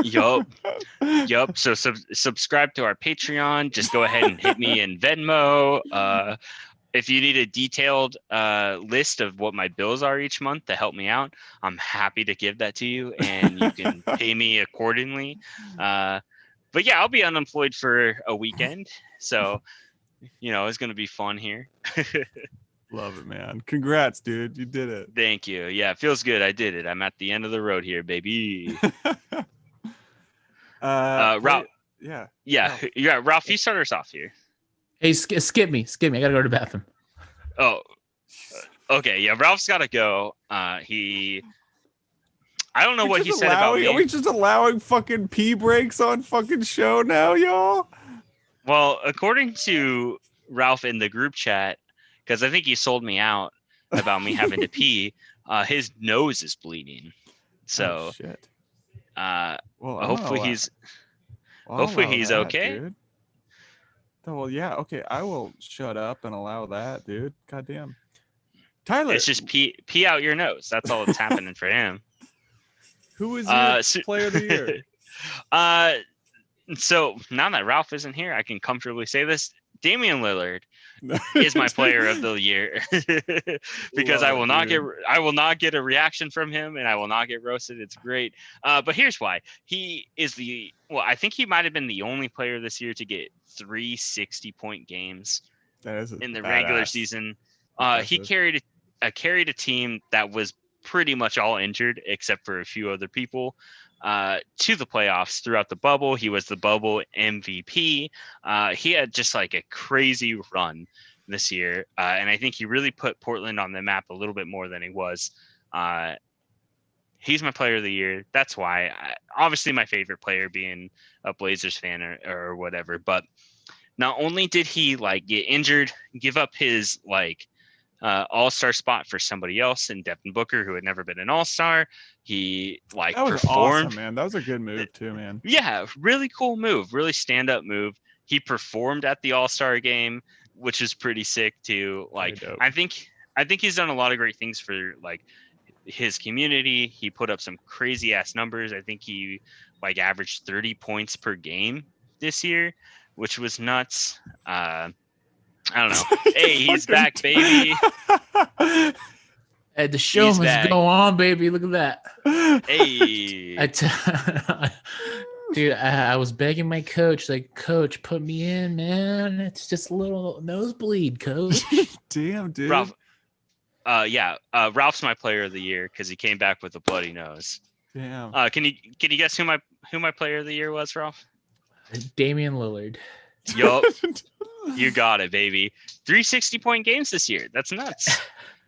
Speaker 3: Yup. So subscribe to our Patreon. Just go ahead and hit me in Venmo. If you need a detailed list of what my bills are each month to help me out, I'm happy to give that to you, and you can pay me accordingly. But yeah, I'll be unemployed for a weekend, so it's gonna be fun here.
Speaker 1: Love it, man. Congrats, dude. You did it.
Speaker 3: Thank you. Yeah, it feels good. I did it. I'm at the end of the road here, baby. Ralph.
Speaker 1: Yeah.
Speaker 3: Ralph, you start us off here.
Speaker 2: Hey, skip me. I gotta go to the bathroom.
Speaker 3: Oh, okay. Yeah, Ralph's gotta go. I don't know what he said about me.
Speaker 1: Are we just allowing fucking pee breaks on fucking show now, y'all?
Speaker 3: Well, according to Ralph in the group chat, because I think he sold me out about me having to pee, his nose is bleeding. So,
Speaker 1: shit.
Speaker 3: hopefully he's okay.
Speaker 1: Dude. Well, yeah, okay. I will shut up and allow that, dude. Goddamn. Tyler.
Speaker 3: It's just pee out your nose. That's all that's happening for him.
Speaker 1: Who is your player of the year?
Speaker 3: So now that Ralph isn't here, I can comfortably say this. Damian Lillard is my player of the year because I will not get a reaction from him, and I will not get roasted. It's great. But here's why. He is I think he might have been the only player this year to get 3 60-point games in the regular season. He carried a team that was pretty much all injured except for a few other people to the playoffs throughout the bubble. He was the bubble MVP. He had just like a crazy run this year. And I think he really put Portland on the map a little bit more than he was. He's my player of the year. That's why. Obviously, my favorite player being a Blazers fan or whatever. But not only did he get injured, give up his all-star spot for somebody else in Devin Booker, who had never been an all-star. He
Speaker 1: that was
Speaker 3: performed.
Speaker 1: Awesome, man. That was a good move too, man.
Speaker 3: Yeah, really cool move, really stand-up move. He performed at the all-star game, which is pretty sick too. I think he's done a lot of great things for his community. He put up some crazy ass numbers. I think he averaged 30 points per game this year, which was nuts. I don't know. Hey, he's back, baby.
Speaker 2: Hey, the show must go on, baby. Look at that.
Speaker 3: Hey.
Speaker 2: Dude, I was begging my coach, like, coach, put me in, man. It's just a little nosebleed, coach.
Speaker 1: Damn, dude.
Speaker 3: Ralph. Ralph's my player of the year because he came back with a bloody nose.
Speaker 1: Damn.
Speaker 3: Can you guess who my player of the year was, Ralph?
Speaker 2: Damian Lillard.
Speaker 3: Yup. You got it, baby. 360-point games this year. That's nuts.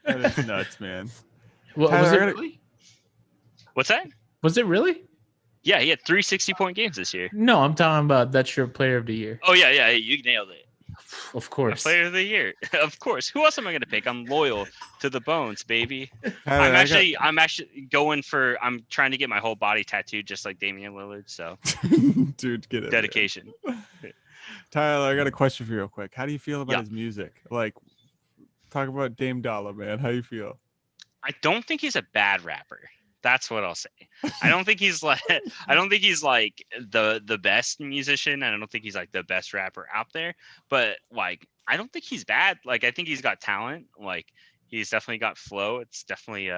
Speaker 1: That is nuts, man.
Speaker 2: Well,
Speaker 1: Tyler,
Speaker 2: was it
Speaker 1: I gotta-
Speaker 2: really?
Speaker 3: What's that?
Speaker 2: Was it really?
Speaker 3: Yeah, he had 360-point games this year.
Speaker 2: No, I'm talking about that's your player of the year.
Speaker 3: Oh yeah, you nailed it.
Speaker 2: Of
Speaker 3: My
Speaker 2: course.
Speaker 3: player of the year, of course. Who else am I gonna pick? I'm loyal to the bones, baby.
Speaker 1: Tyler,
Speaker 3: I'm actually going for. I'm trying to get my whole body tattooed just like Damian Lillard. So
Speaker 1: dude, get it.
Speaker 3: dedication.
Speaker 1: Man. Tyler, I got a question for you real quick. How do you feel about
Speaker 3: Yeah.
Speaker 1: his music? Like, talk about Dame Dollar, man. How you feel?
Speaker 3: I don't think he's a bad rapper. That's what I'll say. I don't think he's like the best musician, and I don't think he's like the best rapper out there. But like, I don't think he's bad. Like, I think he's got talent. Like, he's definitely got flow. It's definitely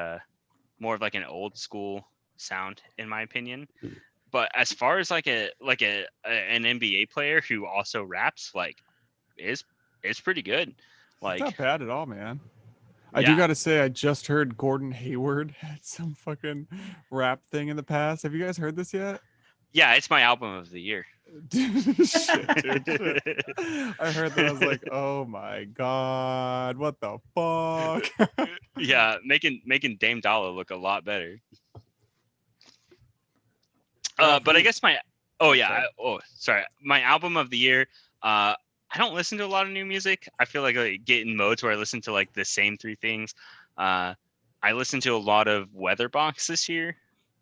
Speaker 3: more of like an old school sound, in my opinion. But as far as like an NBA player who also raps, like, is pretty good. Like,
Speaker 1: It's not bad at all, man. I
Speaker 3: Yeah.
Speaker 1: do got to say, I just heard Gordon Hayward had some fucking rap thing in the past. Have you guys heard this yet?
Speaker 3: yeah, it's my album of the year.
Speaker 1: Shit, shit. I heard that. I was like, oh my God, what the fuck?
Speaker 3: Yeah, making Dame Dollar look a lot better. But I guess sorry, my album of the year. I don't listen to a lot of new music. I feel like I get in modes where I listen to like the same three things. I listen to a lot of Weatherbox this year,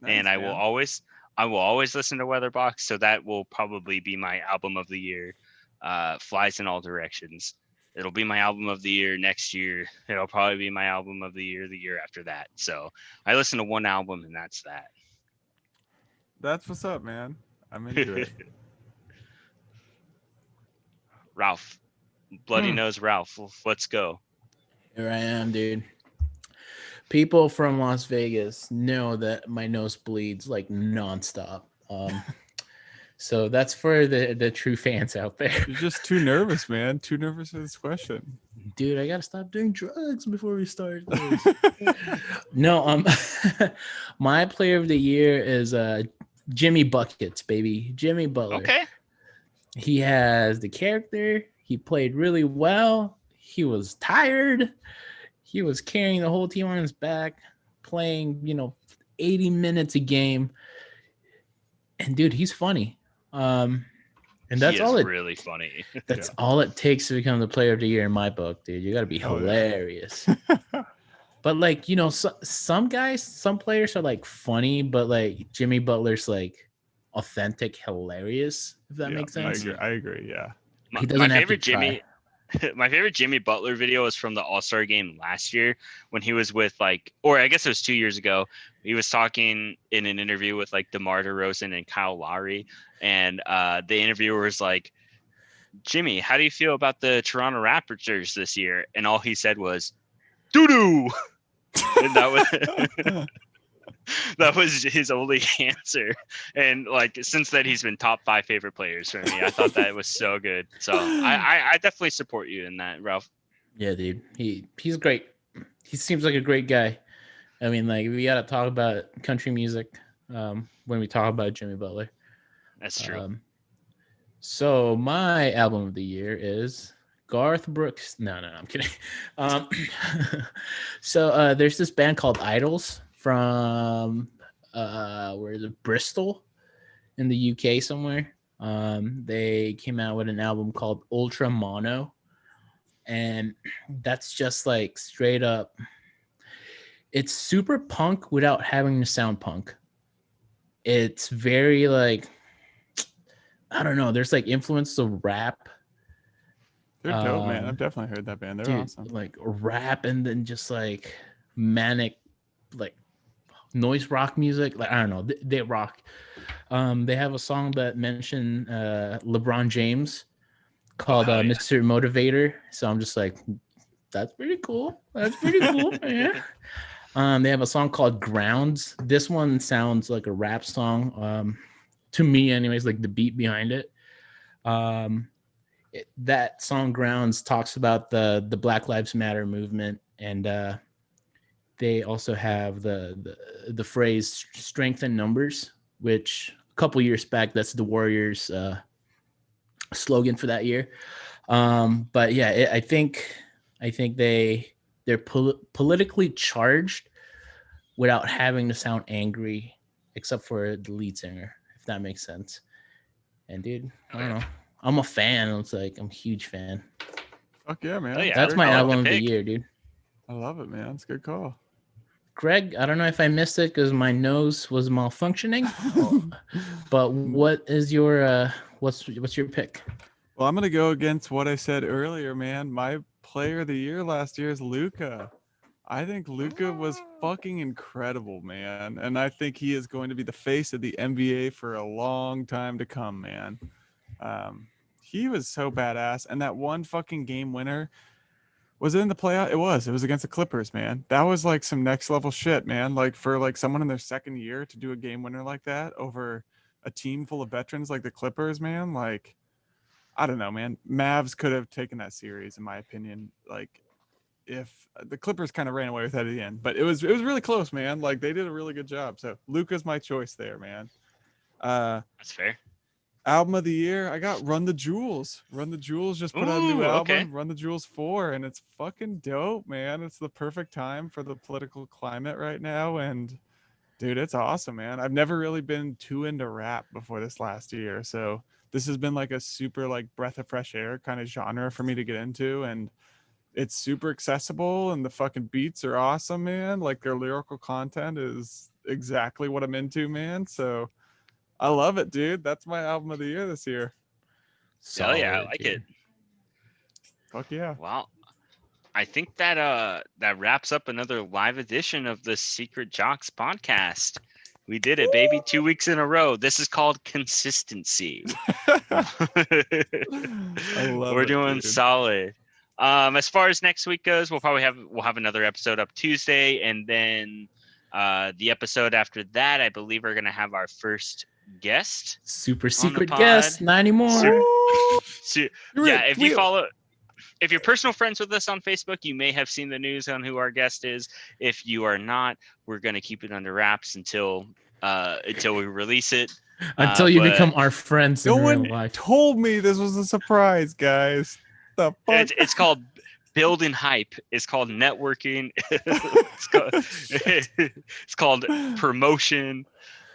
Speaker 3: and I will always listen to Weatherbox. So that will probably be my album of the year. Flies in All Directions. It'll be my album of the year next year. It'll probably be my album of the year after that. So I listen to one album, and that's that.
Speaker 1: That's what's up, man. I'm into it.
Speaker 3: Ralph, Bloody Nose Ralph, let's go.
Speaker 2: Here I am, dude. People from Las Vegas know that my nose bleeds like nonstop. So that's for the true fans out there.
Speaker 1: You're just too nervous, man. Too nervous for this question.
Speaker 2: Dude, I gotta stop doing drugs before we start this. No, my player of the year is Jimmy Buckets, baby. Jimmy Butler.
Speaker 3: Okay.
Speaker 2: He has the character. He played really well. He was tired. He was carrying the whole team on his back, playing, 80 minutes a game. And dude, he's funny. And that's all
Speaker 3: really funny.
Speaker 2: That's all it takes to become the player of the year in my book, dude. You got to be hilarious. But like, some guys, some players are like funny, but like Jimmy Butler's like authentic, hilarious, if that makes sense.
Speaker 1: I agree. Yeah.
Speaker 2: He doesn't have to
Speaker 3: Jimmy. My favorite Jimmy Butler video is from the All-Star game last year when he was with or I guess it was 2 years ago. He was talking in an interview with like DeMar DeRozan and Kyle Lowry. And the interviewer was like, Jimmy, how do you feel about the Toronto Raptors this year? And all he said was, doo-doo. And that was his only answer. And like since then he's been top 5 favorite players for me. I thought that was so good. So I definitely support you in that, Ralph.
Speaker 2: Yeah, dude. He's great. He seems like a great guy. I mean, like we gotta talk about country music when we talk about Jimmy Butler.
Speaker 3: That's true.
Speaker 2: So my album of the year is Garth Brooks. No, I'm kidding. So there's this band called Idols from where is it? Bristol in the UK somewhere. They came out with an album called Ultra Mono, and that's just like straight up. It's super punk without having to sound punk. It's very like, I don't know. There's like influence of rap.
Speaker 1: They're dope, man. I've definitely heard that band. They're awesome.
Speaker 2: Like rap and then just like manic, like noise rock music. Like, I don't know. They rock. They have a song that mentioned LeBron James called Mr. Motivator. So I'm just like, that's pretty cool. That's pretty cool. Yeah. They have a song called Grounds. This one sounds like a rap song. to me anyways, like the beat behind it. That song Grounds talks about the Black Lives Matter movement, and they also have the phrase strength in numbers, which a couple years back, that's the Warriors slogan for that year. But yeah, I think they're politically charged without having to sound angry, except for the lead singer, if that makes sense. And dude, I don't know. I'm a fan. It's like I'm a huge fan.
Speaker 1: Fuck yeah, man.
Speaker 3: Oh, yeah.
Speaker 2: That's my album of the year, dude.
Speaker 1: I love it, man. It's a good call.
Speaker 2: Greg, I don't know if I missed it because my nose was malfunctioning. But what is your what's your pick?
Speaker 1: Well, I'm gonna go against what I said earlier, man. My player of the year last year is Luka. I think Luka was fucking incredible, man. And I think he is going to be the face of the NBA for a long time to come, man. He was so badass. And that one fucking game winner, was it in the playoff? It was against the Clippers, man. That was like some next level shit, man. Like for like someone in their second year to do a game winner like that over a team full of veterans like the Clippers, man. Like, I don't know, man. Mavs could have taken that series, in my opinion. Like, if the Clippers kind of ran away with that at the end, but it was really close, man. Like they did a really good job. So Luka's my choice there, man.
Speaker 3: That's fair.
Speaker 1: Album of the year, I got Run the Jewels. Run the Jewels just put out a new album,
Speaker 3: okay.
Speaker 1: Run the Jewels 4, and it's fucking dope, man. It's the perfect time for the political climate right now, and dude, it's awesome, man. I've never really been too into rap before this last year, so this has been like a super like breath of fresh air kind of genre for me to get into, and it's super accessible, and the fucking beats are awesome, man. Like their lyrical content is exactly what I'm into, man. So I love it, dude. That's my album of the year this year.
Speaker 3: Hell yeah, I like it.
Speaker 1: Fuck yeah.
Speaker 3: Well, I think that that wraps up another live edition of the Secret Jocks podcast. We did it, baby. 2 weeks in a row. This is called consistency. We're doing
Speaker 1: dude.
Speaker 3: solid. As far as next week goes, we'll have another episode up Tuesday, and then the episode after that, I believe we're gonna have our first guest,
Speaker 2: super secret guest, not anymore.
Speaker 3: Yeah, if you're personal friends with us on Facebook, you may have seen the news on who our guest is. If you are not, we're gonna keep it under wraps until we release it.
Speaker 2: Until you become our friends in real life.
Speaker 1: No one told me this was a surprise, guys. The fuck?
Speaker 3: It's called building hype. It's called networking. It's called promotion.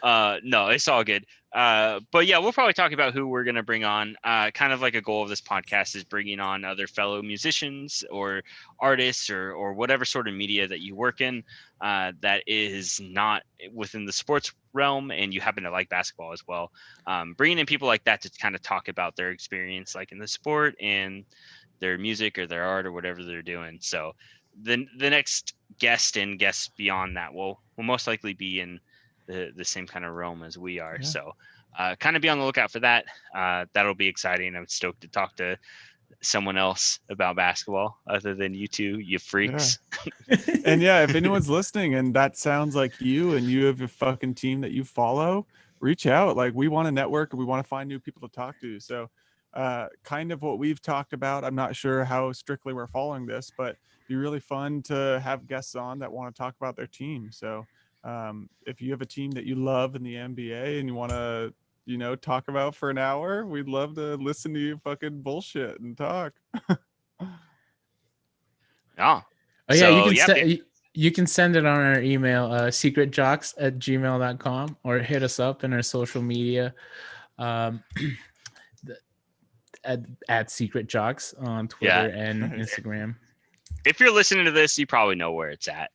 Speaker 3: No, it's all good. But yeah, we'll probably talk about who we're going to bring on. Kind of like a goal of this podcast is bringing on other fellow musicians or artists or whatever sort of media that you work in that is not within the sports realm and you happen to like basketball as well. Bringing in people like that to kind of talk about their experience like in the sport and their music or their art or whatever they're doing. So the next guest and guests beyond that will most likely be in the same kind of realm as we are. Yeah. So kind of be on the lookout for that. That'll be exciting. I'm stoked to talk to someone else about basketball other than you two, you freaks.
Speaker 1: Yeah. And yeah, if anyone's listening and that sounds like you and you have a fucking team that you follow, reach out. Like we want to network and we want to find new people to talk to. So kind of what we've talked about. I'm not sure how strictly we're following this, but it'd be really fun to have guests on that want to talk about their team. So if you have a team that you love in the NBA and you want to, talk about for an hour, we'd love to listen to you fucking bullshit and talk.
Speaker 3: Yeah.
Speaker 2: Oh yeah, you can send it on our email, secretjocks@gmail.com, or hit us up in our social media. At Secret Jocks on Twitter and Instagram.
Speaker 3: If you're listening to this, you probably know where it's at.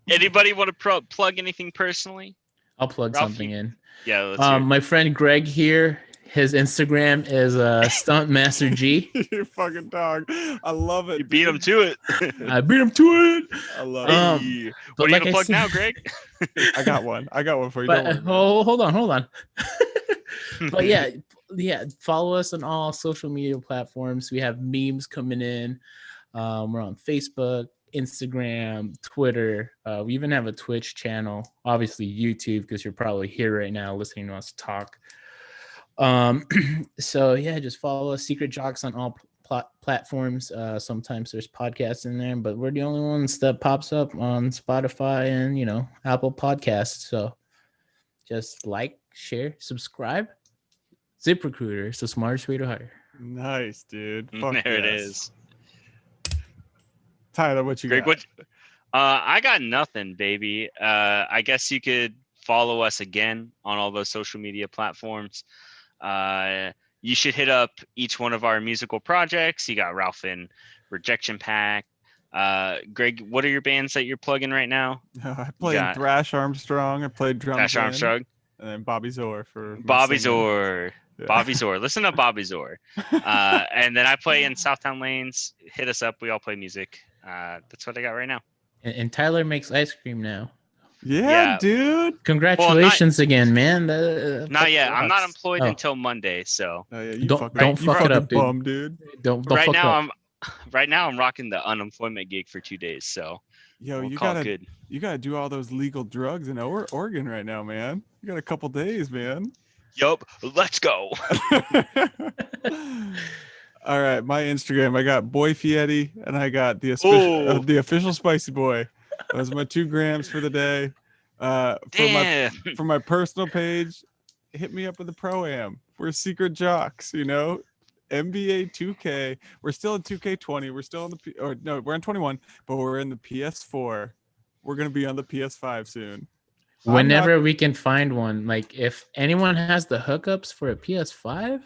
Speaker 3: Anybody want to plug anything personally?
Speaker 2: I'll plug something in.
Speaker 3: Yeah, let's hear it.
Speaker 2: My friend Greg here, his Instagram is Stuntmaster G.
Speaker 1: You fucking dog. I love it.
Speaker 3: You beat him to it.
Speaker 2: I beat him to it.
Speaker 1: I love
Speaker 3: it. What are you gonna plug now, Greg?
Speaker 1: I got one for you.
Speaker 2: But, hold on. But yeah, follow us on all social media platforms. We have memes coming in. We're on Facebook, Instagram, Twitter. We even have a Twitch channel. Obviously, YouTube, because you're probably here right now listening to us talk. So yeah, just follow us, Secret Jocks, on all platforms. Sometimes there's podcasts in there, but we're the only ones that pops up on Spotify and Apple Podcasts. So just like, share, subscribe. ZipRecruiter is the smartest way to hire.
Speaker 1: Nice, dude. Fuck
Speaker 3: There it
Speaker 1: yes.
Speaker 3: is.
Speaker 1: Tyler, what you
Speaker 3: Greg,
Speaker 1: got?
Speaker 3: I got nothing, baby. I guess you could follow us again on all those social media platforms. You should hit up each one of our musical projects. You got Ralph and Rejection Pack. Greg, what are your bands that you're plugging right now?
Speaker 1: I played Thrash Armstrong. I played drums.
Speaker 3: Thrash Armstrong.
Speaker 1: And then Bobby Zor for
Speaker 3: Bobby Zor. Yeah. Bobby Zor. Listen to Bobby Zor. And then I play in Southtown Lanes. Hit us up. We all play music. That's what I got right now.
Speaker 2: And Tyler makes ice cream now.
Speaker 1: Yeah, dude.
Speaker 2: Congratulations again, man.
Speaker 3: Not yet. I'm not employed until Monday, so
Speaker 2: don't fuck it up,
Speaker 1: dude.
Speaker 2: Don't
Speaker 3: right
Speaker 2: fuck
Speaker 3: now.
Speaker 2: up.
Speaker 3: I'm rocking the unemployment gig for 2 days, so
Speaker 1: you gotta do all those legal drugs in Oregon right now, man. You got a couple days, man.
Speaker 3: Yup, let's go.
Speaker 1: All right, my Instagram, I got Boy Fietti, and I got the official Spicy Boy. Those are my 2 grams for the day. For my personal page, hit me up with the Pro-Am. We're Secret Jocks, NBA 2K. We're still in 2K20. We're still on we're in 21, but we're in the PS4. We're gonna be on the PS5 soon.
Speaker 2: Whenever we can find one, like if anyone has the hookups for a PS5,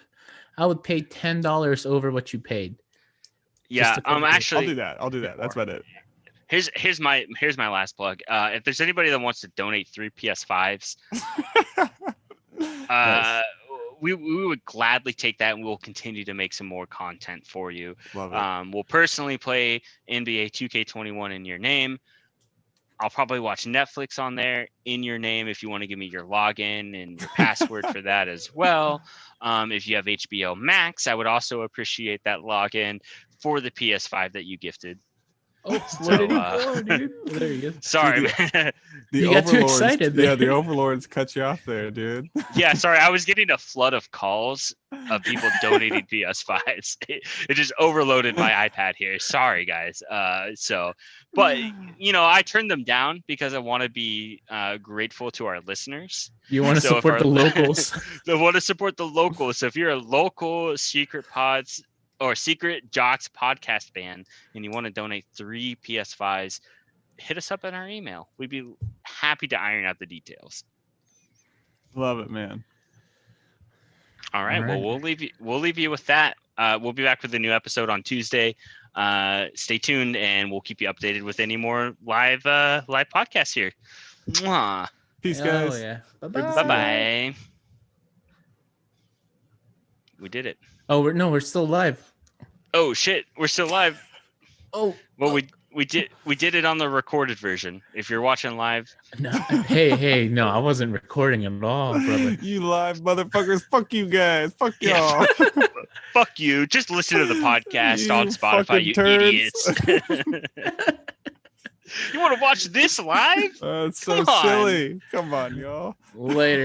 Speaker 2: I would pay $10 over what you paid.
Speaker 3: Yeah, actually,
Speaker 1: I'll do that. That's about it.
Speaker 3: Here's my last plug. If there's anybody that wants to donate 3 PS5s, nice. We would gladly take that, and we'll continue to make some more content for you.
Speaker 1: Love it.
Speaker 3: We'll personally play NBA 2K21 in your name. I'll probably watch Netflix on there in your name if you want to give me your login and your password for that as well. If you have HBO Max, I would also appreciate that login for the PS5 that you gifted.
Speaker 2: Oh, where did he go, dude? There he is.
Speaker 3: Sorry, man.
Speaker 2: You got too excited there.
Speaker 1: Yeah, the overlords cut you off there, dude.
Speaker 3: Yeah, sorry. I was getting a flood of calls of people donating PS5s. It just overloaded my iPad here. Sorry, guys. But I turned them down because I want to be grateful to our listeners.
Speaker 2: You want to support the locals.
Speaker 3: I want to support the locals. So if you're a local Secret Jocks podcast band and you want to donate 3 PS5s, hit us up in our email. We'd be happy to iron out the details.
Speaker 1: Love it, man.
Speaker 3: All right. Well, we'll leave you with that. We'll be back with a new episode on Tuesday. Stay tuned, and we'll keep you updated with any more live podcasts here. Mwah.
Speaker 1: Peace, guys.
Speaker 2: Oh, yeah.
Speaker 3: Bye-bye. We did it.
Speaker 2: Oh, we're still live.
Speaker 3: Oh shit, we're still live.
Speaker 2: Oh,
Speaker 3: well, we did it on the recorded version. If you're watching live,
Speaker 2: no, hey, no, I wasn't recording at all, brother.
Speaker 1: You live motherfuckers! Fuck you guys! Fuck y'all!
Speaker 3: Fuck you! Just listen to the podcast on Spotify, you idiots. You want to watch this live?
Speaker 1: It's so silly. Come on, y'all.
Speaker 2: Later.